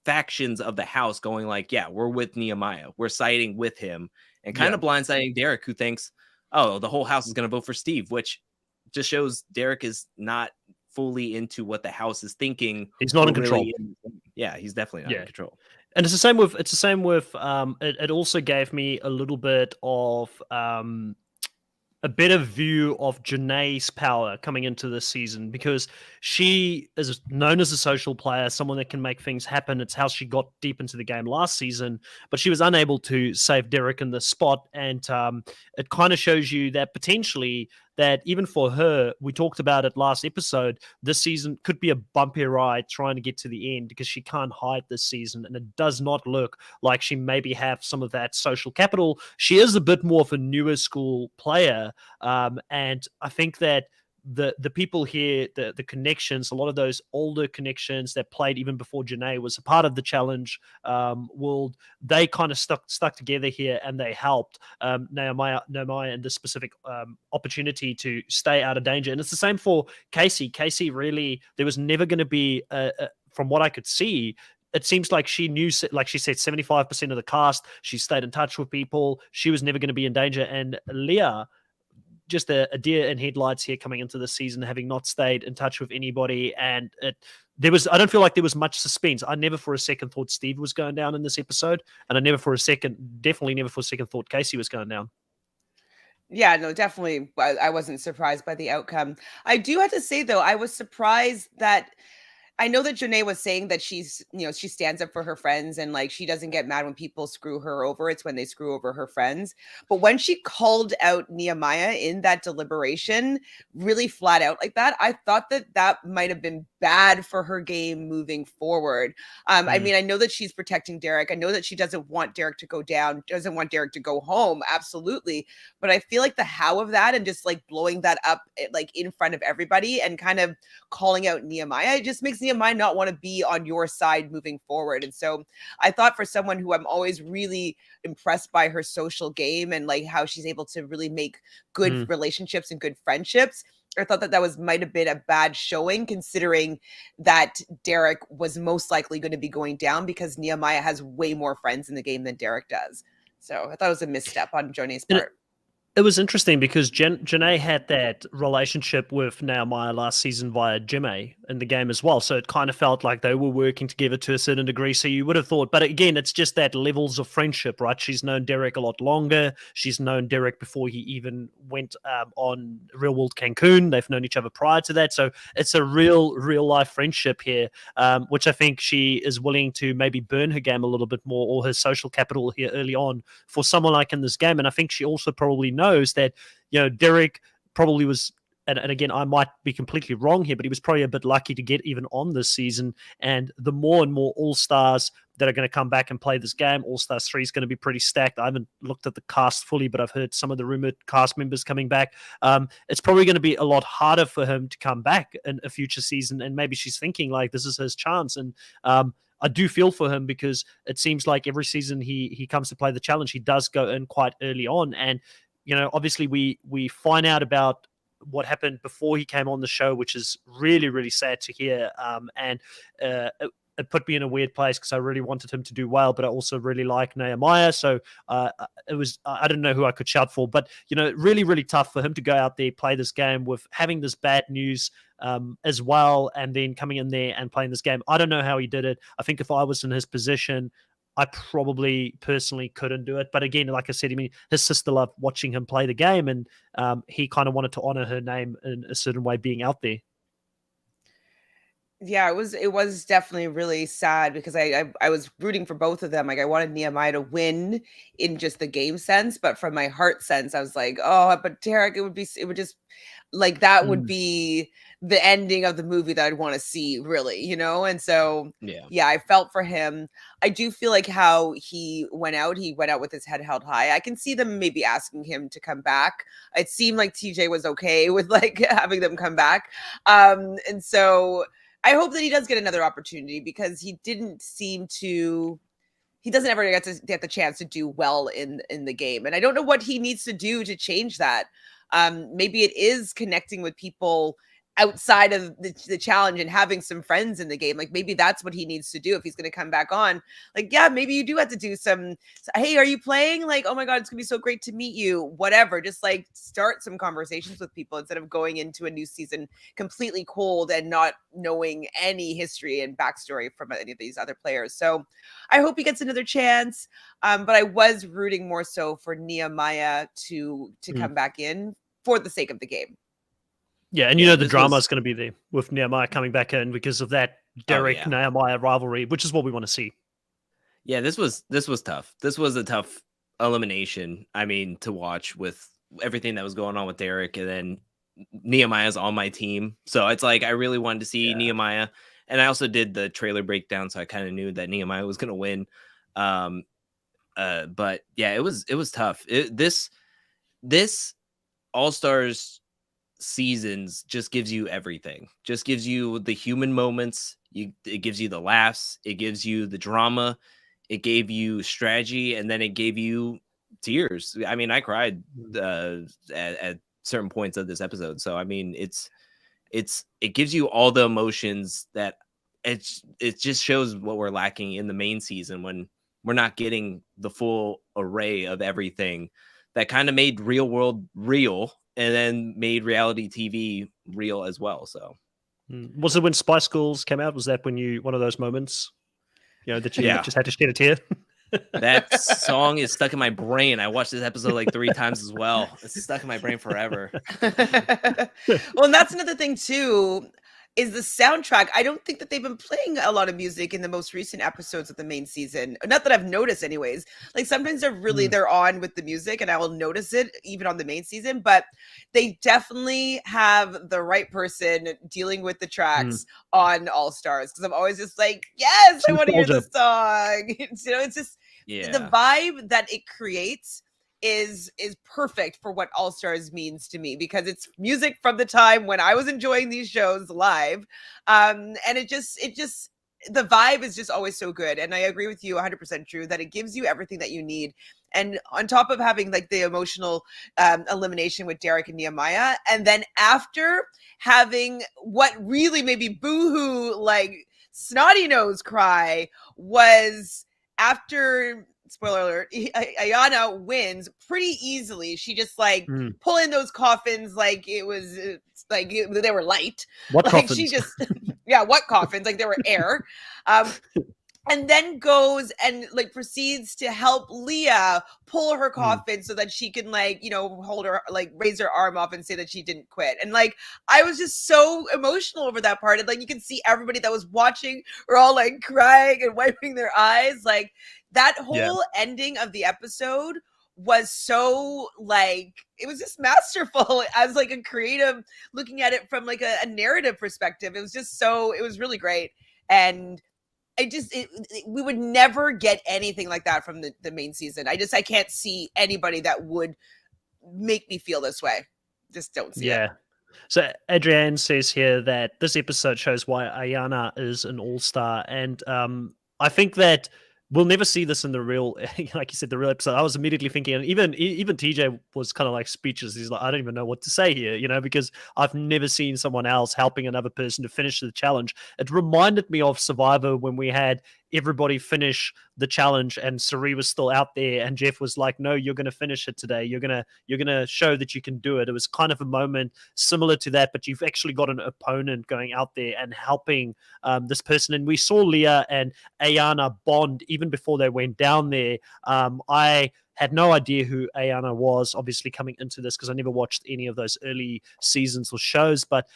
factions of the house going like, yeah, we're with Nehemiah. We're siding with him and kind of blindsiding Derek, who thinks, oh, the whole house is going to vote for Steve, which just shows Derek is not fully into what the house is thinking. He's not in control. Yeah, he's definitely not in control. And it's the same with it also gave me a little bit of a better view of Janae's power coming into this season, because she is known as a social player, someone that can make things happen. It's how she got deep into the game last season, but she was unable to save Derek in the spot. And it kind of shows you that potentially that even for her, we talked about it last episode, this season could be a bumpy ride trying to get to the end, because she can't hide this season. And it does not look like she maybe have some of that social capital. She is a bit more of a newer school player. And I think that the people here, the connections, a lot of those older connections that played even before Janae was a part of the challenge world, they kind of stuck together here, and they helped Nehemiah in this specific opportunity to stay out of danger. And it's the same for Casey. Casey really, there was never going to be, from what I could see, it seems like she knew, like she said, 75% of the cast, she stayed in touch with people. She was never going to be in danger. And Leah, just a deer in headlights here coming into the season, having not stayed in touch with anybody. And I don't feel like there was much suspense. I never for a second thought Steve was going down in this episode. And I definitely never for a second thought Casey was going down. Yeah, no, definitely. I wasn't surprised by the outcome. I do have to say though, I was surprised that I know that Janae was saying that she's, she stands up for her friends and like she doesn't get mad when people screw her over. It's when they screw over her friends. But when she called out Nehemiah in that deliberation, really flat out like that, I thought that that might have been bad for her game moving forward. I mean, I know that she's protecting Derek. I know that she doesn't want Derek to go down, doesn't want Derek to go home. Absolutely. But I feel like the how of that and just like blowing that up like in front of everybody and kind of calling out Nehemiah, it just makes Nehemiah not want to be on your side moving forward. And so I thought for someone who I'm always really impressed by her social game and like how she's able to really make good relationships and good friendships, I thought that that might have been a bad showing considering that Derek was most likely going to be going down because Nehemiah has way more friends in the game than Derek does. So I thought it was a misstep on Jonay's part. It was interesting because Janae had that relationship with Nehemiah last season via Jimmy in the game as well. So it kind of felt like they were working together to a certain degree. So you would have thought, but again, it's just that levels of friendship, right? She's known Derek a lot longer. She's known Derek before he even went on Real World Cancun. They've known each other prior to that. So it's a real life friendship here, which I think she is willing to maybe burn her game a little bit more or her social capital here early on for someone like in this game. And I think she also probably knows that, Derek probably was, and again, I might be completely wrong here, but he was probably a bit lucky to get even on this season. And the more and more All-Stars that are going to come back and play this game, All-Stars 3 is going to be pretty stacked. I haven't looked at the cast fully, but I've heard some of the rumored cast members coming back. It's probably going to be a lot harder for him to come back in a future season. And maybe she's thinking like, this is his chance. And, I do feel for him because it seems like every season he comes to play the challenge, he does go in quite early on. And obviously we find out about what happened before he came on the show, which is really sad to hear. And it put me in a weird place because I really wanted him to do well, but I also really like Nehemiah. So I didn't know who I could shout for, but really tough for him to go out there, play this game with having this bad news as well, and then coming in there and playing this game. I don't know how he did it. I think if I was in his position, I probably personally couldn't do it. But again, like I said, I mean, his sister loved watching him play the game, and he kind of wanted to honor her name in a certain way being out there. Yeah, it was definitely really sad because I was rooting for both of them. Like I wanted Nehemiah to win in just the game sense, but from my heart sense, I was like, oh, but Derek, it would just like that would be the ending of the movie that I'd want to see, really, And so yeah, I felt for him. I do feel like how he went out with his head held high. I can see them maybe asking him to come back. It seemed like TJ was okay with like having them come back. And so I hope that he does get another opportunity because he doesn't ever get the chance to do well in the game. And I don't know what he needs to do to change that. Maybe it is connecting with people outside of the challenge and having some friends in the game. Like maybe that's what he needs to do if he's going to come back on. Like, yeah, maybe you do have to do hey, are you playing? Like, oh my God, it's gonna be so great to meet you. Whatever. Just like start some conversations with people instead of going into a new season completely cold and not knowing any history and backstory from any of these other players. So I hope he gets another chance. But I was rooting more so for Nehemiah to come back in for the sake of the game. Yeah, and the drama is going to be there with Nehemiah coming back in because of that Derek-Nehemiah rivalry, which is what we want to see. Yeah, this was tough. This was a tough elimination, to watch with everything that was going on with Derek, and then Nehemiah's on my team. So it's like I really wanted to see Nehemiah. And I also did the trailer breakdown, so I kind of knew that Nehemiah was going to win. But yeah, it was tough. This All-Stars seasons just gives you everything. Just gives you the human moments. It gives you the laughs. It gives you the drama. It gave you strategy, and then it gave you tears. I cried at certain points of this episode. So it gives you all the emotions that it just shows what we're lacking in the main season when we're not getting the full array of everything that kind of made real world real and then made reality TV real as well. So was it when Spice Girls came out? Was that when one of those moments, that you just had to shed a tear? That song is stuck in my brain. I watched this episode like 3 times as well. It's stuck in my brain forever. Well, and that's another thing too, is the soundtrack. I don't think that they've been playing a lot of music in the most recent episodes of the main season. Not that I've noticed anyways. Like sometimes they're on with the music and I will notice it even on the main season, but they definitely have the right person dealing with the tracks on All Stars, because I'm always just like, yes, I want to hear this song. It's just the vibe that it creates is perfect for what All Stars means to me, because it's music from the time when I was enjoying these shows live. And it just the vibe is just always so good. And I agree with you 100% true that it gives you everything that you need. And on top of having like the emotional elimination with Derek and Nehemiah, and then after having what really made me boohoo, like snotty nose cry, was after, spoiler alert, Ayana wins pretty easily. She just like pull in those coffins like it was like they were light. What like coffins? She just what coffins? Like they were air. And then goes and like proceeds to help Leah pull her coffin so that she can like, hold her, like raise her arm up and say that she didn't quit. And like, I was just so emotional over that part. And like, you can see everybody that was watching were all like crying and wiping their eyes. Like that whole ending of the episode was so like, it was just masterful as like a creative, looking at it from like a narrative perspective. It was just it was really great. And we would never get anything like that from the main season. I can't see anybody that would make me feel this way. Just don't see it. So Adrienne says here that this episode shows why Ayana is an all-star. And I think that we'll never see this in the real, like you said, the real episode. I was immediately thinking, and even TJ was kind of like speechless. He's like, I don't even know what to say here, because I've never seen someone else helping another person to finish the challenge. It reminded me of Survivor when we had everybody finish the challenge and Cirie was still out there and Jeff was like, no, you're going to finish it today. You're going to show that you can do it. It was kind of a moment similar to that, but you've actually got an opponent going out there and helping this person. And we saw Leah and Ayana bond even before they went down there. I had no idea who Ayana was, obviously, coming into this, because I never watched any of those early seasons or shows, but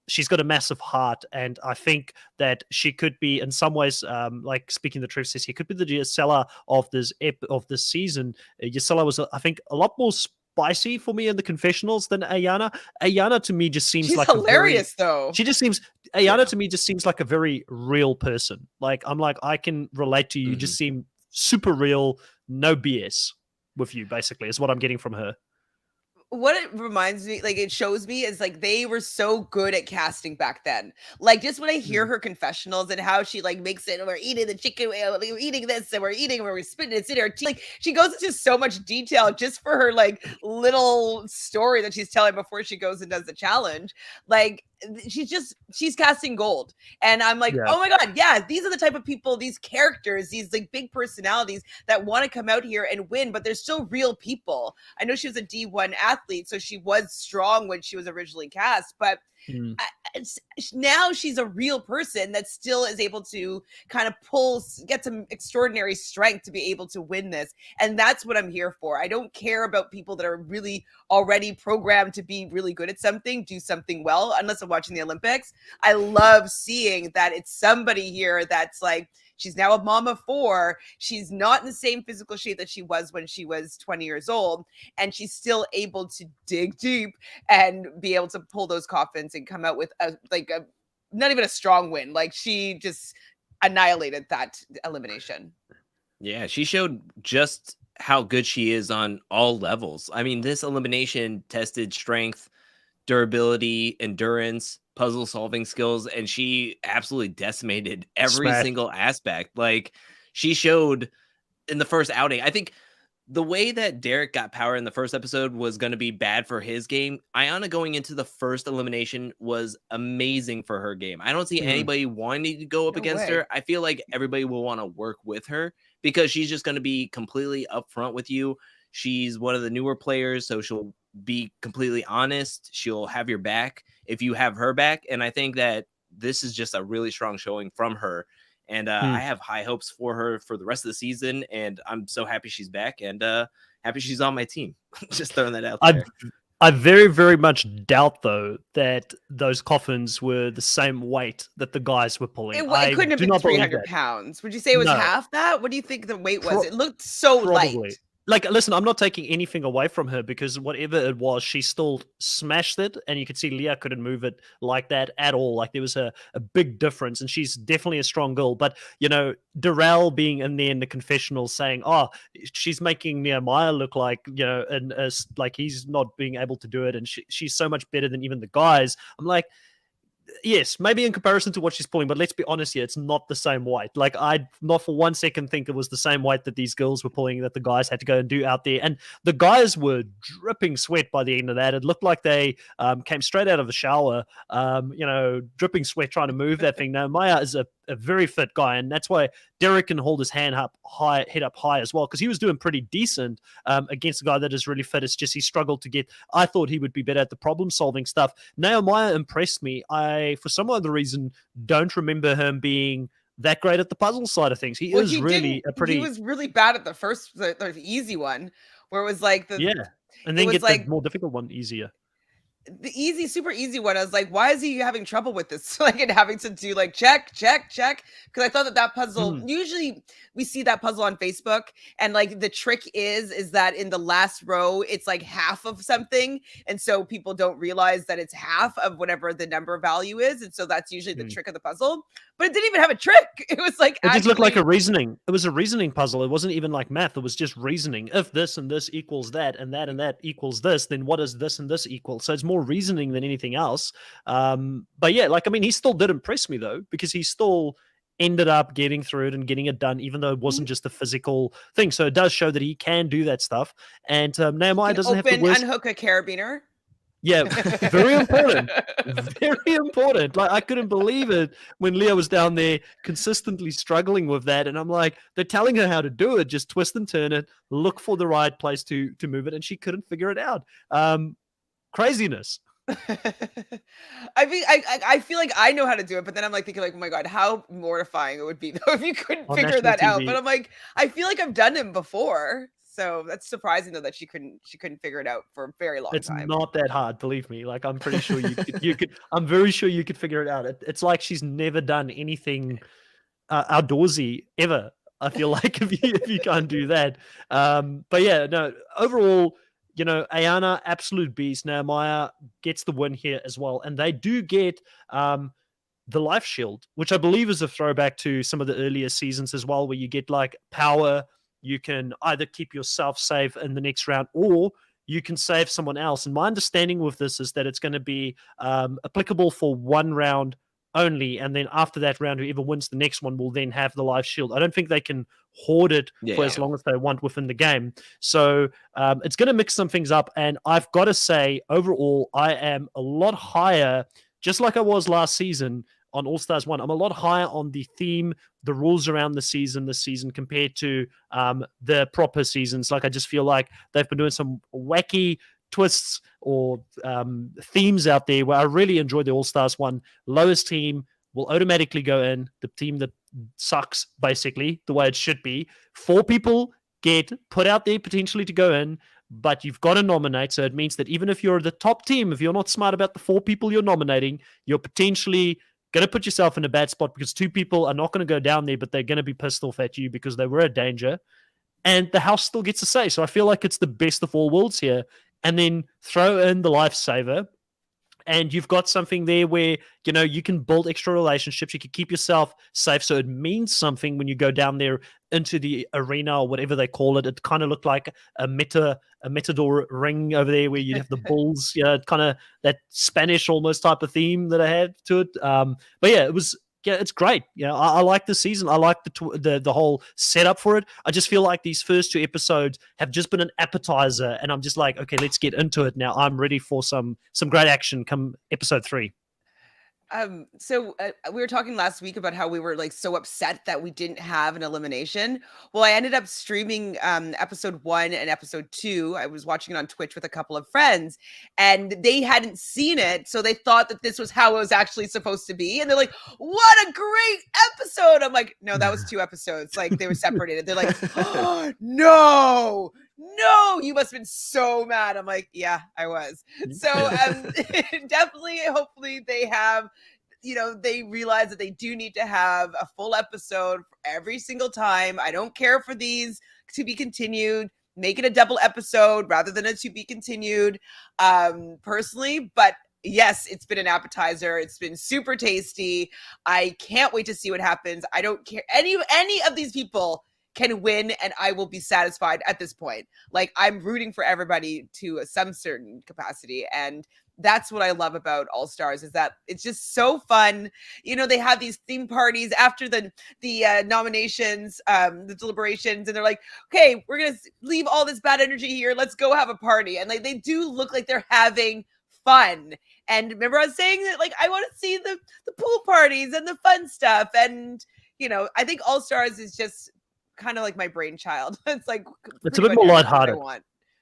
she's got a massive heart, and I think that she could be, in some ways, like speaking the truth says, he could be the Gisela of this season. Gisela was, I think, a lot more spicy for me in the confessionals than Ayana. Ayana to me just seems she's like hilarious, though. She just seems Ayana to me just seems like a very real person. Like I'm like, I can relate to you. You just seem super real, no BS with you. Basically, is what I'm getting from her. What it reminds me, like it shows me, is like they were so good at casting back then. Like just when I hear her confessionals and how she like makes it, we're eating the chicken, we're eating this, and we're spitting it in her teeth. Like she goes into so much detail just for her like little story that she's telling before she goes and does the challenge. Like she's casting gold. And I'm like, oh my God, these are the type of people, these characters, these like big personalities that want to come out here and win, but they're still real people. I know she was a D1 athlete, so she was strong when she was originally cast, but now she's a real person that still is able to kind of get some extraordinary strength to be able to win this. And that's what I'm here for. I don't care about people that are really already programmed to be really good at something, do something well, unless I'm watching the Olympics. I love seeing that it's somebody here that's like, she's now a mom of 4. She's not in the same physical shape that she was when she was 20 years old. And she's still able to dig deep and be able to pull those coffins and come out with not even a strong win. Like she just annihilated that elimination. Yeah, she showed just how good she is on all levels. I mean, this elimination tested strength, durability, endurance, puzzle solving skills, and she absolutely decimated every single aspect. Like she showed in the first outing. I think the way that Derek got power in the first episode was going to be bad for his game. Ayana going into the first elimination was amazing for her game. I don't see anybody wanting to go up against her. I feel like everybody will want to work with her because she's just going to be completely upfront with you. She's one of the newer players, so she'll be completely honest. She'll have your back if you have her back. And I think that this is just a really strong showing from her. And I have high hopes for her for the rest of the season. And I'm so happy she's back and happy she's on my team. Just throwing that out there. I very, very much doubt, though, that those coffins were the same weight that the guys were pulling. It couldn't have been 300 pounds. Would you say it was half that? What do you think the weight was? It looked so light. Like, listen, I'm not taking anything away from her because whatever it was, she still smashed it. And you could see Leah couldn't move it like that at all. Like, there was a big difference. And she's definitely a strong girl. But, Darrell being in there in the confessional saying, oh, she's making Nehemiah look like, and like he's not being able to do it. And she's so much better than even the guys. I'm like, yes, maybe in comparison to what she's pulling, but let's be honest here, it's not the same weight. Like, I'd not for 1 second think it was the same weight that these girls were pulling that the guys had to go and do out there. And the guys were dripping sweat by the end of that. It looked like they came straight out of the shower, dripping sweat trying to move that thing. Now, Maya is a very fit guy, and that's why Derek can hold his head up high as well, because he was doing pretty decent against a guy that is really fit. It's just he struggled to get. I thought he would be better at the problem-solving stuff. Nehemiah impressed me. I, for some other reason, don't remember him being that great at the puzzle side of things. He was really bad at the first, the easy one, where it was like and then get the more difficult one easier. The super easy one, I was like, why is he having trouble with this? Like, and having to do like check. Because I thought that puzzle, usually we see that puzzle on Facebook, and like the trick is that in the last row, it's like half of something. And so people don't realize that it's half of whatever the number value is. And so that's usually the trick of the puzzle. But it didn't even have a trick. It was like, it just looked like a reasoning. It was a reasoning puzzle. It wasn't even like math. It was just reasoning. If this and this equals that, and that equals this, then what does this and this equal? So it's more reasoning than anything else. But yeah, like, I mean, he still did impress me though, because he still ended up getting through it and getting it done, even though it wasn't just a physical thing. So it does show that he can do that stuff. And Nehemiah doesn't have to unhook a carabiner. Yeah, very important. Very important. Like, I couldn't believe it when Leah was down there consistently struggling with that. And I'm like, they're telling her how to do it. Just twist and turn it, look for the right place to move it. And she couldn't figure it out. Craziness. I feel like I know how to do it, but then I'm like thinking like, oh my God, how mortifying it would be though if you couldn't figure that out. But I'm like, I feel like I've done it before. So that's surprising though that she couldn't figure it out for a very long time. It's not that hard, believe me. Like, I'm pretty sure you could. I'm very sure you could figure it out. It's like she's never done anything outdoorsy ever. I feel like if you can't do that. But yeah, no. Overall, Ayana, absolute beast. Nehemiah gets the win here as well, and they do get the life shield, which I believe is a throwback to some of the earlier seasons as well, where you get like power. You can either keep yourself safe in the next round, or you can save someone else. And my understanding with this is that it's going to be applicable for one round only. And then after that round, whoever wins the next one will then have the life shield. I don't think they can hoard it for as long as they want within the game. So it's going to mix some things up. And I've got to say, overall, I am a lot higher, just like I was last season, on All-Stars 1. I'm a lot higher on the theme, the rules around this season compared to the proper seasons. Like, I just feel like they've been doing some wacky twists or themes out there where I really enjoyed the All-Stars 1. Lowest team will automatically go in. The team that sucks, basically, the way it should be. 4 people get put out there potentially to go in, but you've got to nominate. So it means that even if you're the top team, if you're not smart about the 4 people you're nominating, you're potentially going to put yourself in a bad spot, because 2 people are not going to go down there, but they're going to be pissed off at you because they were a danger. And the house still gets a say. So I feel like it's the best of all worlds here. And then throw in the lifesaver, and you've got something there where, you can build extra relationships. You can keep yourself safe. So it means something when you go down there into the arena or whatever they call it. It kind of looked like a Matador ring over there where you'd have the bulls, kind of that Spanish almost type of theme that I had to it. But yeah, it's great. I like the season. I like the whole setup for it. I just feel like these first 2 episodes have just been an appetizer, and I'm just like, okay, let's get into it now. I'm ready for some great action come episode 3. So we were talking last week about how we were like so upset that we didn't have an elimination. Well, I ended up streaming episode 1 and episode 2. I was watching it on Twitch with a couple of friends, and they hadn't seen it, so they thought that this was how it was actually supposed to be. And they're like, "What a great episode!" I'm like, "No, that was 2 episodes. Like they were separated." They're like, "Oh, no, no, you must have been so mad." I'm like, "Yeah, I was." So definitely, hopefully, they have. They realize that they do need to have a full episode for every single time. I don't care for these to be continued. Make it a double episode rather than a to be continued, personally. But yes, it's been an appetizer. It's been super tasty. I can't wait to see what happens. I don't care. Any of these people can win, and I will be satisfied at this point. Like, I'm rooting for everybody to some certain capacity, and that's what I love about All Stars, is that it's just so fun. They have these theme parties after the nominations, the deliberations, and they're like, "Okay, we're gonna leave all this bad energy here. Let's go have a party." And like, they do look like they're having fun. And remember, I was saying that, like, I want to see the pool parties and the fun stuff. And I think All Stars is just kind of like my brainchild. It's like It's a bit more lighthearted.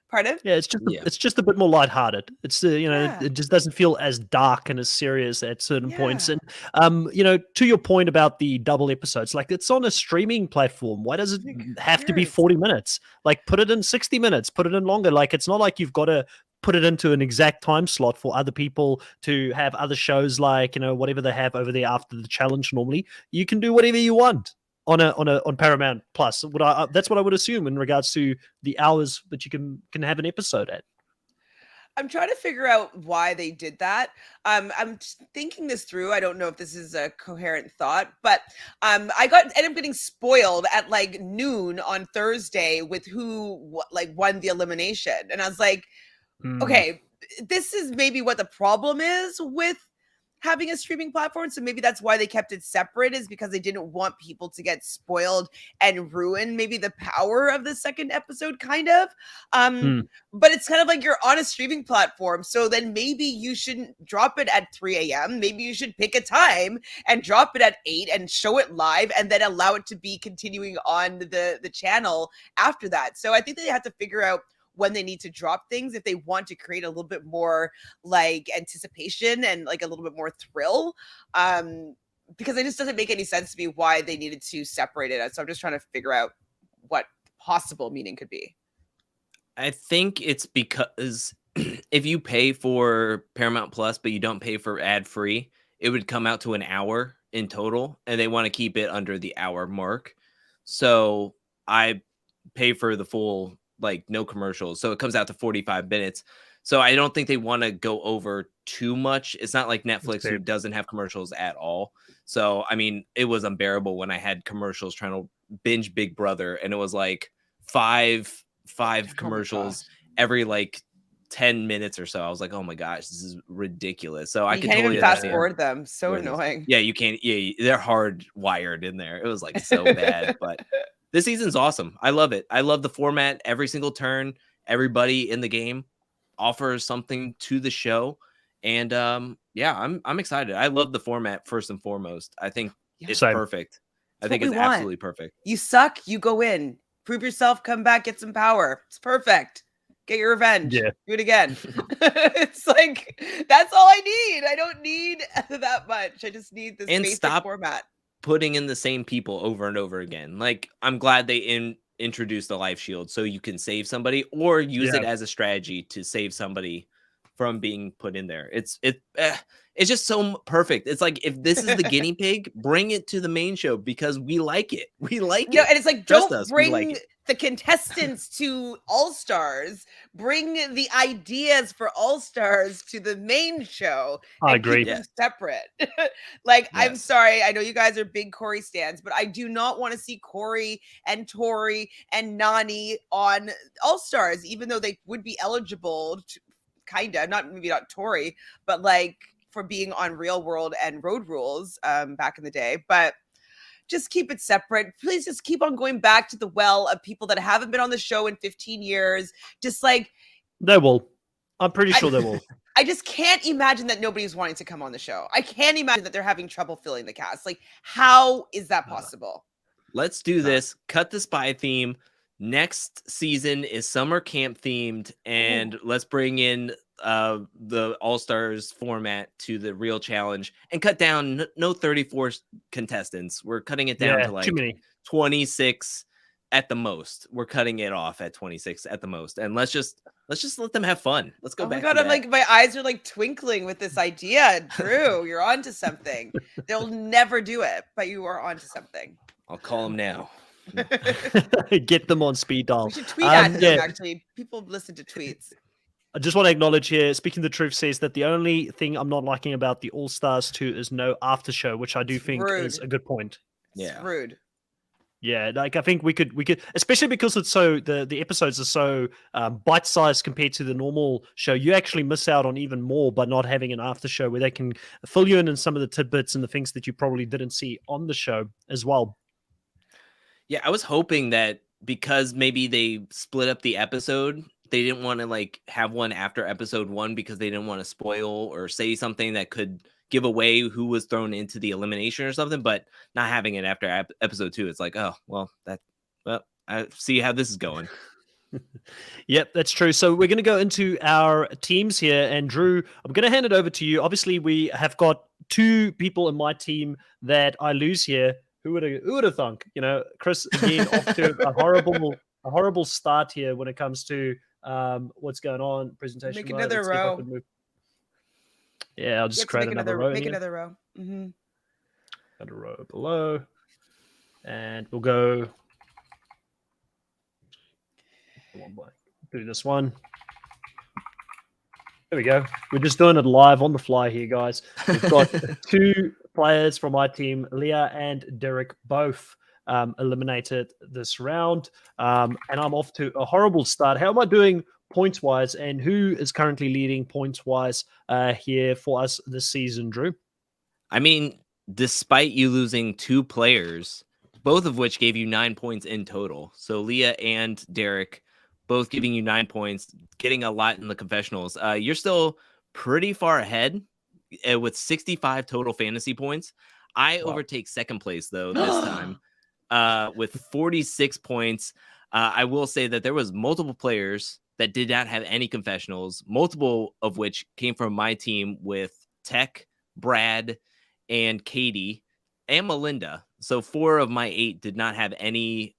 Pardon? Yeah, it's just a bit more lighthearted. It's it just doesn't feel as dark and as serious at certain points. And to your point about the double episodes, like, it's on a streaming platform. Why does it have to be 40 minutes? Like, put it in 60 minutes, put it in longer. Like, it's not like you've got to put it into an exact time slot for other people to have other shows, like, whatever they have over there after the challenge. Normally, you can do whatever you want on Paramount Plus. That's what I would assume in regards to the hours that you can have an episode at. I'm trying to figure out why they did that. I'm just thinking this through. I don't know if this is a coherent thought, but I ended up getting spoiled at like noon on Thursday with who won the elimination, and I was like, okay, this is maybe what the problem is with having a streaming platform. So maybe that's why they kept it separate, is because they didn't want people to get spoiled and ruin maybe the power of the second episode, kind of. But it's kind of like, you're on a streaming platform, so then maybe you shouldn't drop it at 3 a.m. Maybe you should pick a time and drop it at 8 and show it live, and then allow it to be continuing on the channel after that. So I think they have to figure out when they need to drop things, if they want to create a little bit more like anticipation and like a little bit more thrill, because it just doesn't make any sense to me why they needed to separate it. So I'm just trying to figure out what possible meaning could be. I think it's because if you pay for Paramount Plus but you don't pay for ad free, it would come out to an hour in total, and they want to keep it under the hour mark. So I pay for the full, like, no commercials, so it comes out to 45 minutes. So I don't think they want to go over too much. It's not like Netflix, who doesn't have commercials at all. So I mean, it was unbearable when I had commercials trying to binge Big Brother, and it was like five commercials every like 10 minutes or so. I was like, oh my gosh, this is ridiculous. So I can totally even fast forward them. So annoying. Yeah, you can't. Yeah, they're hardwired in there. It was like so bad, but this season's awesome. I love it. I love the format. Every single turn, everybody in the game offers something to the show, and I'm excited. I love the format first and foremost. I think it's perfect. I think it's absolutely perfect. You suck, you go in, prove yourself, come back, get some power. It's perfect. Get your revenge. Yeah. Do it again. It's like, that's all I need. I don't need that much. I just need this basic format. Putting in the same people over and over again. Like, I'm glad they introduced the life shield so you can save somebody, or use it as a strategy to save somebody from being put in there. It's just so perfect. It's like, if this is the guinea pig, bring it to the main show, because we like it. We like it. And it's like, don't bring the contestants to All Stars. Bring the ideas for All Stars to the main show. I agree. Keep them separate. I'm sorry. I know you guys are big Corey stans, but I do not want to see Corey and Tori and Nani on All Stars, even though they would be eligible to, maybe not Tori, but like for being on Real World and Road Rules back in the day. But just keep it separate. Please just keep on going back to the well of people that haven't been on the show in 15 years. Just like, they will. I'm pretty sure they will. I just can't imagine that nobody's wanting to come on the show. I can't imagine that they're having trouble filling the cast. Like, how is that possible? Let's do this. Cut the spy theme. Next season is summer camp themed, and let's bring in the All-Stars format to the real challenge and cut down no 34 contestants. We're cutting it down to like too many. 26 at the most. We're cutting it off at 26 at the most, and let's just let them have fun. Let's go back. Oh my god, I'm like, my eyes are like twinkling with this idea. Drew, you're onto something. They'll never do it, but you are onto something. I'll call them now. Get them on speed dial. We should tweet at them, yeah. actually. People listen to tweets. I just want to acknowledge here, Speaking the Truth says that the only thing I'm not liking about the All-Stars 2 is no after show, which I do think is a good point. Yeah. It's rude. Yeah, like I think we could, especially because it's so the episodes are so bite-sized compared to the normal show. You actually miss out on even more by not having an after show where they can fill you in some of the tidbits and the things that you probably didn't see on the show as well. Yeah, I was hoping that because maybe they split up the episode, they didn't want to like have one after episode 1 because they didn't want to spoil or say something that could give away who was thrown into the elimination or something, but not having it after episode 2, it's like, oh, well, I see how this is going. Yep, that's true. So we're going to go into our teams here. And Drew, I'm going to hand it over to you. Obviously, we have got 2 people in my team that I lose here. Who would have thunk? You know, Chris again off to a horrible start here when it comes to what's going on. Presentation. Make another row. Yeah, I'll just create another row. Make another row. Mm-hmm. Another row below, and we'll go. Do this one. There we go. We're just doing it live on the fly here, guys. We've got 2 players from my team, Leah and Derek, both eliminated this round. And I'm off to a horrible start. How am I doing points-wise, and who is currently leading points-wise here for us this season, Drew? I mean, despite you losing 2 players, both of which gave you 9 points in total. So Leah and Derek both giving you 9 points, getting a lot in the confessionals. You're still pretty far ahead with 65 total fantasy points. I overtake second place, though, this time with 46 points. I will say that there was multiple players that did not have any confessionals, multiple of which came from my team with Tech, Brad, and Katie, and Melinda. So 4 of my 8 did not have any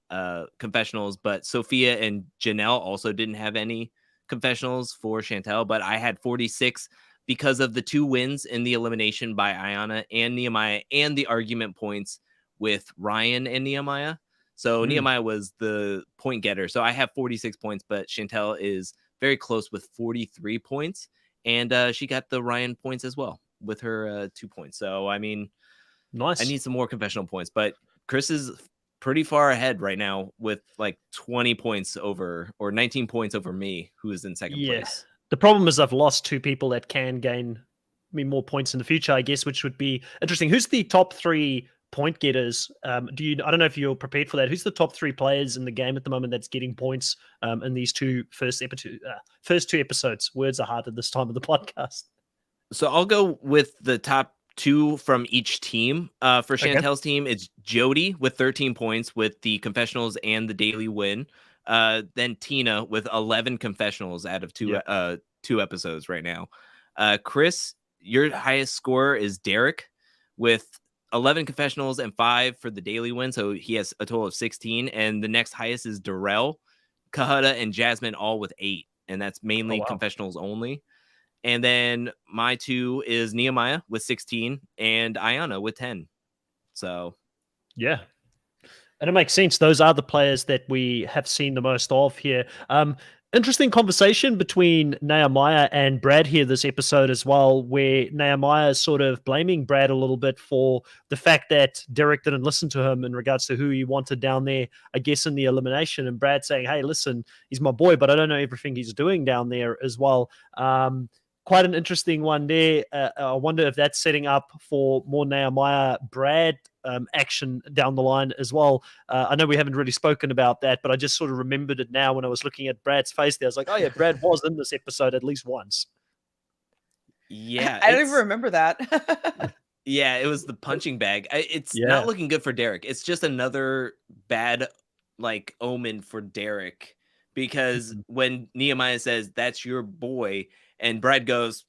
confessionals, but Sophia and Janelle also didn't have any confessionals for Chantel, but I had 46 because of the 2 wins in the elimination by Ayana and Nehemiah and the argument points with Ryan and Nehemiah. So Nehemiah was the point getter. So I have 46 points, but Chantel is very close with 43 points. And she got the Ryan points as well with her 2 points. So, I mean, nice. I need some more confessional points, but Chris is pretty far ahead right now with like 20 points over or 19 points over me, who is in second place. The problem is I've lost 2 people that can gain me more points in the future, I guess, which would be interesting. Who's the top 3 point getters? I don't know if you're prepared for that. Who's the top 3 players in the game at the moment that's getting points in these first 2 episodes? Words are hard at this time of the podcast. So I'll go with the top 2 from each team. For Chantel's team, it's Jody with 13 points with the confessionals and the daily win. Then Tina with 11 confessionals out of 2 episodes right now. Chris, your highest score is Derek with 11 confessionals and 5 for the daily win. So he has a total of 16. And the next highest is Darrell, Kahada, and Jasmine, all with 8. And that's mainly confessionals only. And then my 2 is Nehemiah with 16 and Ayana with 10. So, yeah. And it makes sense. Those are the players that we have seen the most of here. Interesting conversation between Nehemiah and Brad here this episode as well, where Nehemiah is sort of blaming Brad a little bit for the fact that Derek didn't listen to him in regards to who he wanted down there, I guess, in the elimination. And Brad saying, hey, listen, he's my boy, but I don't know everything he's doing down there as well. Quite an interesting one there. I wonder if that's setting up for more Nehemiah Brad action down the line as well. I know we haven't really spoken about that, but I just sort of remembered it now when I was looking at Brad's face there. I was like, oh yeah, Brad was in this episode at least once. Yeah, I don't even it's remember that. yeah, it was the punching bag. It's not Yeah. looking good for Derek. It's just another bad like omen for Derek because Mhm. when Nehemiah says that's your boy and Brad goes,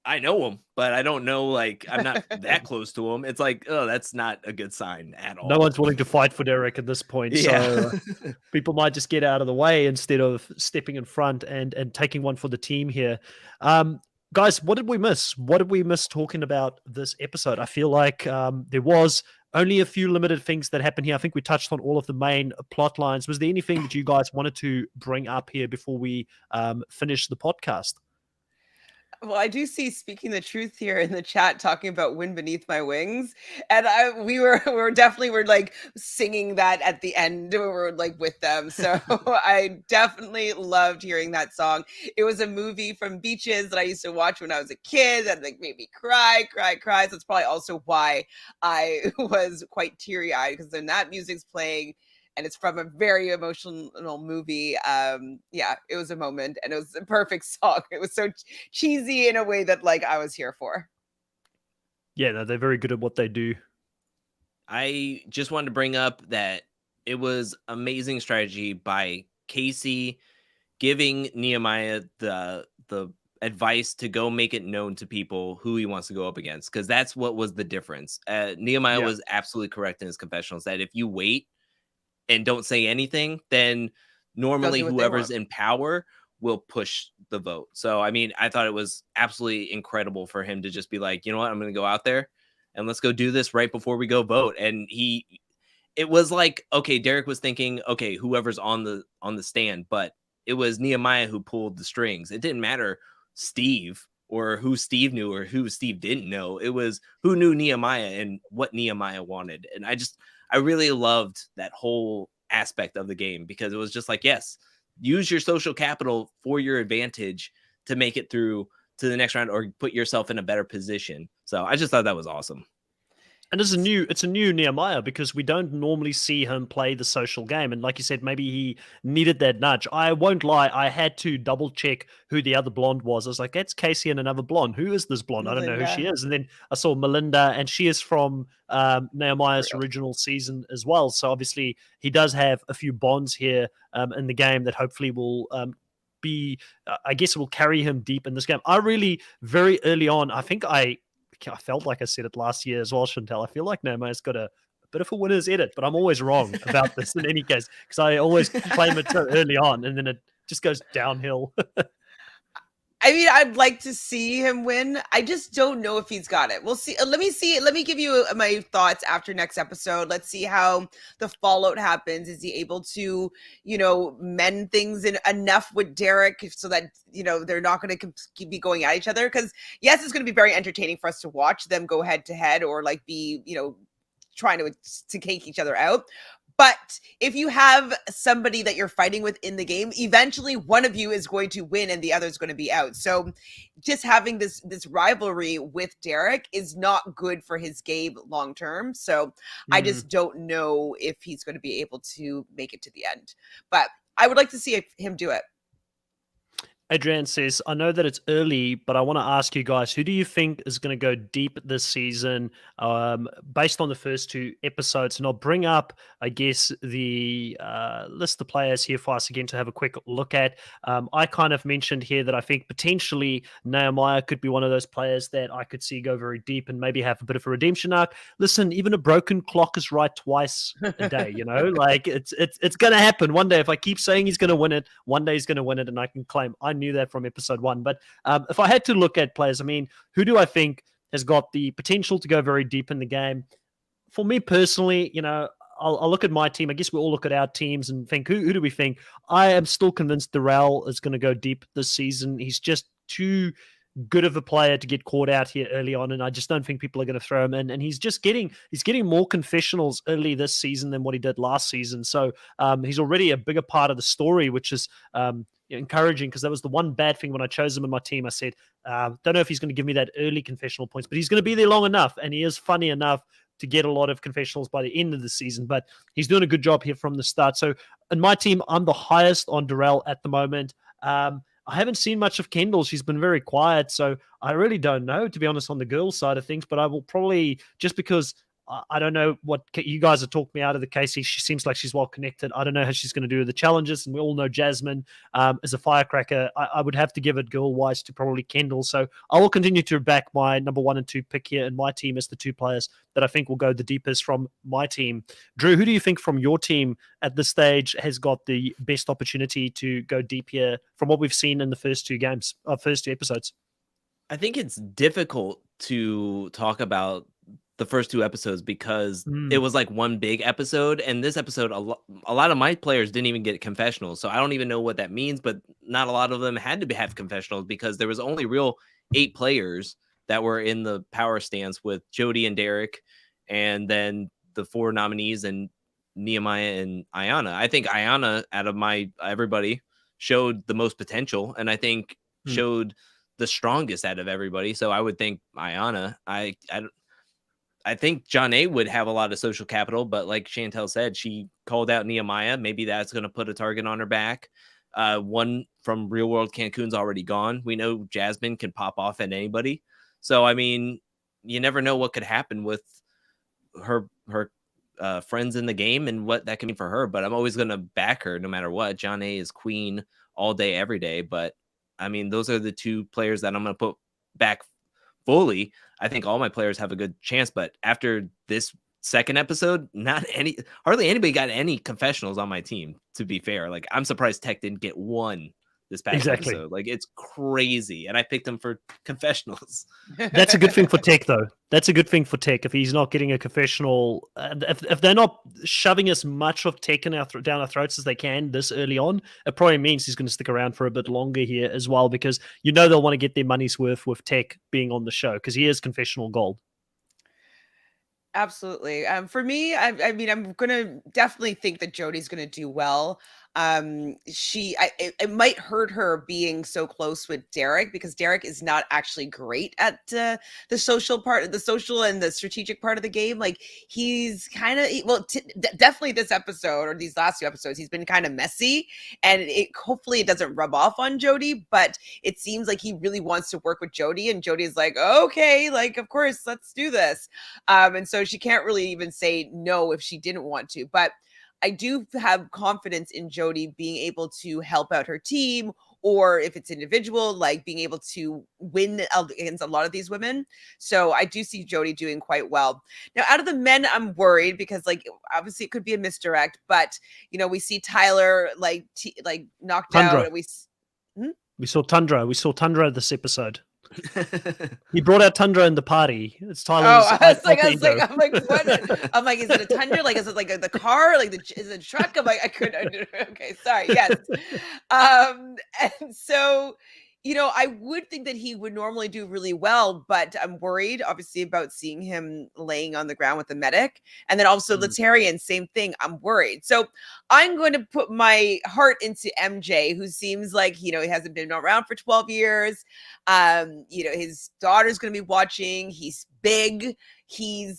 I know him, but I don't know, like, I'm not that close to him. It's like, oh, that's not a good sign at No all. one's willing to fight for Derek at this point, Yeah. so people might just get out of the way instead of stepping in front and taking one for the team here. Um, guys, what did we miss? What did we miss talking about this episode? I feel like there was only a few limited things that happened here. I think we touched on all of the main plot lines. Was there anything that you guys wanted to bring up here before we finish the podcast? Well, I do see speaking the truth here in the chat talking about "Wind Beneath My Wings," and we were definitely were like singing that at the end. We were like with them, so I definitely loved hearing that song. It was a movie from Beaches that I used to watch when I was a kid that like made me cry, cry, cry. So that's probably also why I was quite teary eyed because then that music's playing and it's from a very emotional movie. Yeah, it was a moment and it was a perfect song. It was so cheesy in a way that like I was here for. Yeah, no, they're very good at what they do. I just wanted to bring up that it was amazing strategy by Casey giving Nehemiah the advice to go make it known to people who he wants to go up against because that's what was the difference. Nehemiah Yeah. was absolutely correct in his confessionals that if you wait and don't say anything, then They'll normally do what they whoever's want. in power will push the vote. So, I mean, I thought it was absolutely incredible for him to just be like, you know what, I'm going to go out there and let's go do this right before we go vote. And it was like, okay, Derek was thinking, okay, whoever's on the stand, but it was Nehemiah who pulled the strings. It didn't matter Steve or who Steve knew or who Steve didn't know. It was who knew Nehemiah and what Nehemiah wanted. And I really loved that whole aspect of the game because it was just like, yes, use your social capital for your advantage to make it through to the next round or put yourself in a better position. So I just thought that was awesome. And it's a new Nehemiah because we don't normally see him play the social game. And like you said, maybe he needed that nudge. I won't lie, I had to double check who the other blonde was. I was like, that's Casey and another blonde. Who is this blonde? I don't know who she Linda. is. And then I saw Melinda, and she is from Nehemiah's Real. original season as well. So obviously he does have a few bonds here in the game that hopefully will be, I guess it will carry him deep in this game. I really, very early on, I think I felt like I said it last year as well, Chantel. I feel like Nehemiah's got a bit of a winner's edit, but I'm always wrong about this in any case because I always claim it so early on and then it just goes downhill. I mean, I'd like to see him win. I just don't know if he's got it. We'll see. Let me see. Let me give you my thoughts after next episode. Let's see how the fallout happens. Is he able to, mend things enough with Derek so that, they're not going to be going at each other? Because, yes, it's going to be very entertaining for us to watch them go head to head or like be, trying to cake each other out. But if you have somebody that you're fighting with in the game, eventually one of you is going to win and the other is going to be out. So just having this rivalry with Derek is not good for his game long term. So I just don't know if he's going to be able to make it to the end. But I would like to see him do it. Adrian says, I know that it's early, but I want to ask you guys, who do you think is going to go deep this season based on the first two episodes? And I'll bring up, I guess, the list of players here for us again to have a quick look at. I kind of mentioned here that I think potentially Nehemiah could be one of those players that I could see go very deep and maybe have a bit of a redemption arc. Listen, even a broken clock is right twice a day, like it's going to happen one day. If I keep saying he's going to win it, one day he's going to win it and I can claim I knew that from episode 1. But if I had to look at players, I mean, who do I think has got the potential to go very deep in the game? For me personally, I'll look at my team. I guess we all look at our teams and think, who do we think? I am still convinced Darrell is going to go deep this season. He's just too good of a player to get caught out here early on, and I just don't think people are going to throw him in. And he's getting more confessionals early this season than what he did last season. So he's already a bigger part of the story, which is encouraging because that was the one bad thing when I chose him in my team. I said, don't know if he's going to give me that early confessional points, but he's going to be there long enough, and he is funny enough to get a lot of confessionals by the end of the season. But he's doing a good job here from the start. So in my team, I'm the highest on Darrell at the moment. I haven't seen much of Kendall. She's been very quiet, so I really don't know, to be honest, on the girls' side of things. But I will probably, just because I don't know what you guys have talked me out of the Casey. She seems like she's well connected. I don't know how she's going to do the challenges, and we all know Jasmine is a firecracker. I would have to give it girl-wise to probably Kendall. So I will continue to back my number 1 and 2 pick here in my team as the 2 players that I think will go the deepest from my team. Drew, who do you think from your team at this stage has got the best opportunity to go deep here from what we've seen in the first 2 games, first 2 episodes? I think it's difficult to talk about the first 2 episodes because it was like one big episode, and this episode, a lot of my players didn't even get confessionals, so I don't even know what that means, but not a lot of them had to have confessionals because there was only real 8 players that were in the power stance with Jody and Derek, and then the 4 nominees and Nehemiah and Ayana. I think Ayana, out of everybody, showed the most potential, and I think showed the strongest out of everybody. So I would think Ayana. I think John A would have a lot of social capital, but like Chantel said, she called out Nehemiah. Maybe that's going to put a target on her back. One from Real World Cancun's already gone. We know Jasmine can pop off at anybody. So, I mean, you never know what could happen with her friends in the game and what that can mean for her. But I'm always going to back her no matter what. John A is queen all day, every day. But, I mean, those are the 2 players that I'm going to put back fully. I think all my players have a good chance, but after this second episode, hardly anybody got any confessionals on my team, to be fair. Like, I'm surprised Tech didn't get 1 this past episode. Like, it's crazy. And I picked him for confessionals. That's a good thing for Tech, though. That's a good thing for Tech. If he's not getting a confessional, if they're not shoving as much of Tech down our throats as they can this early on, it probably means he's going to stick around for a bit longer here as well, because they'll want to get their money's worth with Tech being on the show, because he is confessional gold. Absolutely. For me, I mean, I'm gonna definitely think that Jody's gonna do well. It might hurt her being so close with Derek, because Derek is not actually great at the social part, the social and the strategic part of the game. Like, he's kind of definitely this episode or these last 2 episodes, he's been kind of messy, and hopefully it doesn't rub off on Jody. But it seems like he really wants to work with Jody, and Jody's like, okay, like, of course, let's do this. And so she can't really even say no if she didn't want to. But I do have confidence in Jody being able to help out her team, or if it's individual, like being able to win against a lot of these women. So I do see Jody doing quite well. Now, out of the men, I'm worried because, like, obviously it could be a misdirect, but we see Tyler knocked Tundra. out. We saw Tundra. We saw Tundra this episode. He brought out Tundra in the party. It's Tyler's. Oh, I'm like, what? I'm like, is it a Tundra? Like, is it like the car? Like, is it a truck? I'm like, I couldn't. Okay, sorry. Yes. And so, I would think that he would normally do really well, but I'm worried, obviously, about seeing him laying on the ground with the medic. And then also Letarian, same thing. I'm worried. So I'm going to put my heart into MJ, who seems like, he hasn't been around for 12 years. His daughter's going to be watching. He's big. He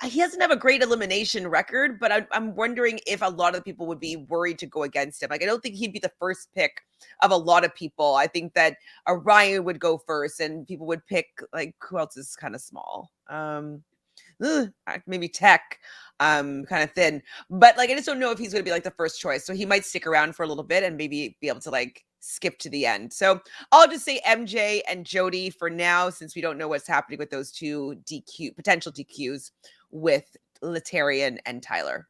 doesn't have a great elimination record, but I'm wondering if a lot of people would be worried to go against him. Like, I don't think he'd be the first pick of a lot of people. I think that Orion would go first, and people would pick, like, who else is kind of small? Maybe Tech, kind of thin. But, like, I just don't know if he's going to be, like, the first choice. So he might stick around for a little bit and maybe be able to, like, skip to the end. So I'll just say MJ and Jody for now, since we don't know what's happening with those 2 potential DQs with Letarian and Tyler.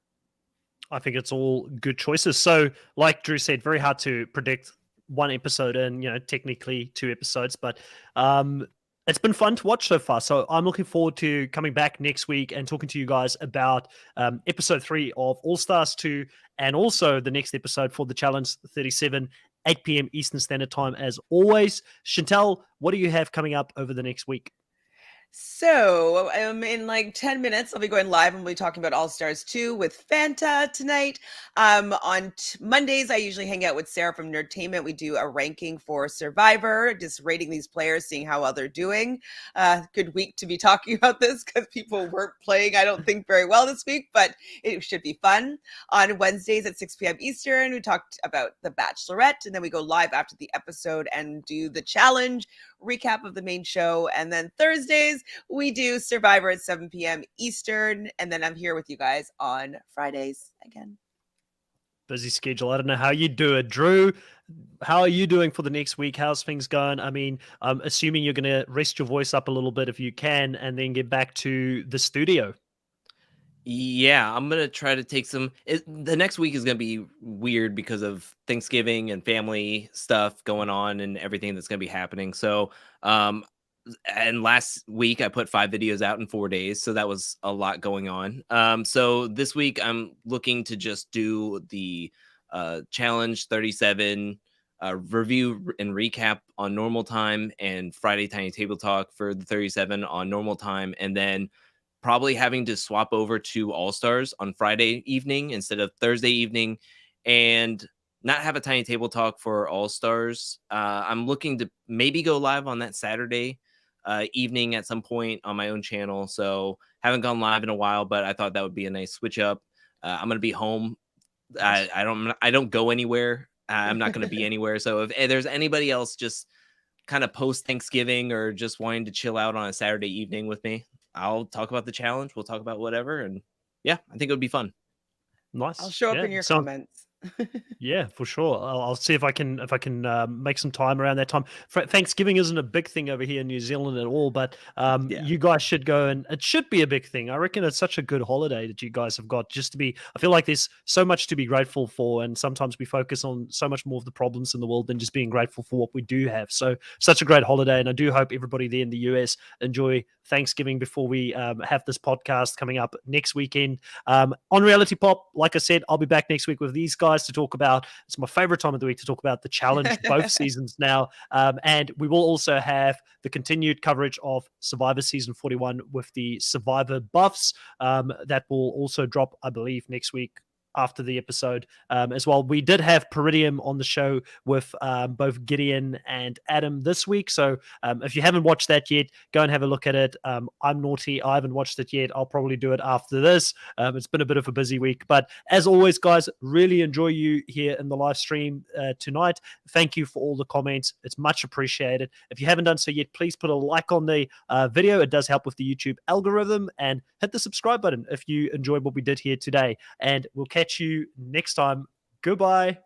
I think it's all good choices. So, like Drew said, very hard to predict one episode and, technically 2 episodes, but it's been fun to watch so far. So I'm looking forward to coming back next week and talking to you guys about episode 3 of All Stars 2, and also the next episode for the Challenge 37, 8 p.m. Eastern Standard Time, as always. Chantel, what do you have coming up over the next week? So, in like 10 minutes, I'll be going live and we'll be talking about All Stars 2 with Fanta tonight. On Mondays, I usually hang out with Sarah from Nerdtainment. We do a ranking for Survivor, just rating these players, seeing how well they're doing. Good week to be talking about this because people weren't playing, I don't think, very well this week, but it should be fun. On Wednesdays at 6 p.m. Eastern, we talked about The Bachelorette, and then we go live after the episode and do the challenge, recap of the main show. And then Thursdays, we do Survivor at 7 p.m. Eastern. And then I'm here with you guys on Fridays again. Busy schedule. I don't know how you do it. Drew, how are you doing for the next week? How's things going? I mean, I'm assuming you're going to rest your voice up a little bit if you can and then get back to the studio. Yeah, I'm gonna try to take the next week is gonna be weird because of Thanksgiving and family stuff going on and everything that's gonna be happening. So, and last week I put 5 videos out in 4 days, so that was a lot going on. So this week I'm looking to just do the challenge 37 review and recap on normal time, and Friday Tiny Table Talk for the 37 on normal time, and then probably having to swap over to All Stars on Friday evening instead of Thursday evening, and not have a Tiny Table Talk for All Stars. I'm looking to maybe go live on that Saturday evening at some point on my own channel. So haven't gone live in a while, but I thought that would be a nice switch up. I'm gonna be home. I don't go anywhere. I'm not gonna be anywhere. So if there's anybody else just kind of post Thanksgiving or just wanting to chill out on a Saturday evening with me, I'll talk about the challenge. We'll talk about whatever. And yeah, I think it would be fun. Nice. I'll show up in your comments. Yeah, for sure. I'll see if I can make some time around that time. Thanksgiving isn't a big thing over here in New Zealand at all, but you guys should go, and it should be a big thing. I reckon it's such a good holiday that you guys have got. Just to be, I feel like there's so much to be grateful for, and sometimes we focus on so much more of the problems in the world than just being grateful for what we do have. So such a great holiday, and I do hope everybody there in the US enjoy Thanksgiving before we have this podcast coming up next weekend. On Reality Pop, like I said, I'll be back next week with these guys to talk about, it's my favorite time of the week to talk about the challenge, both seasons now. And we will also have the continued coverage of Survivor Season 41 with the Survivor buffs. That will also drop, I believe, next week after the episode as well. We did have Peridium on the show with both Gideon and Adam this week. So if you haven't watched that yet, go and have a look at it. I'm naughty. I haven't watched it yet. I'll probably do it after this. It's been a bit of a busy week. But as always, guys, really enjoy you here in the live stream tonight. Thank you for all the comments. It's much appreciated. If you haven't done so yet, please put a like on the video. It does help with the YouTube algorithm. And hit the subscribe button if you enjoyed what we did here today. And we'll catch you next time. Goodbye.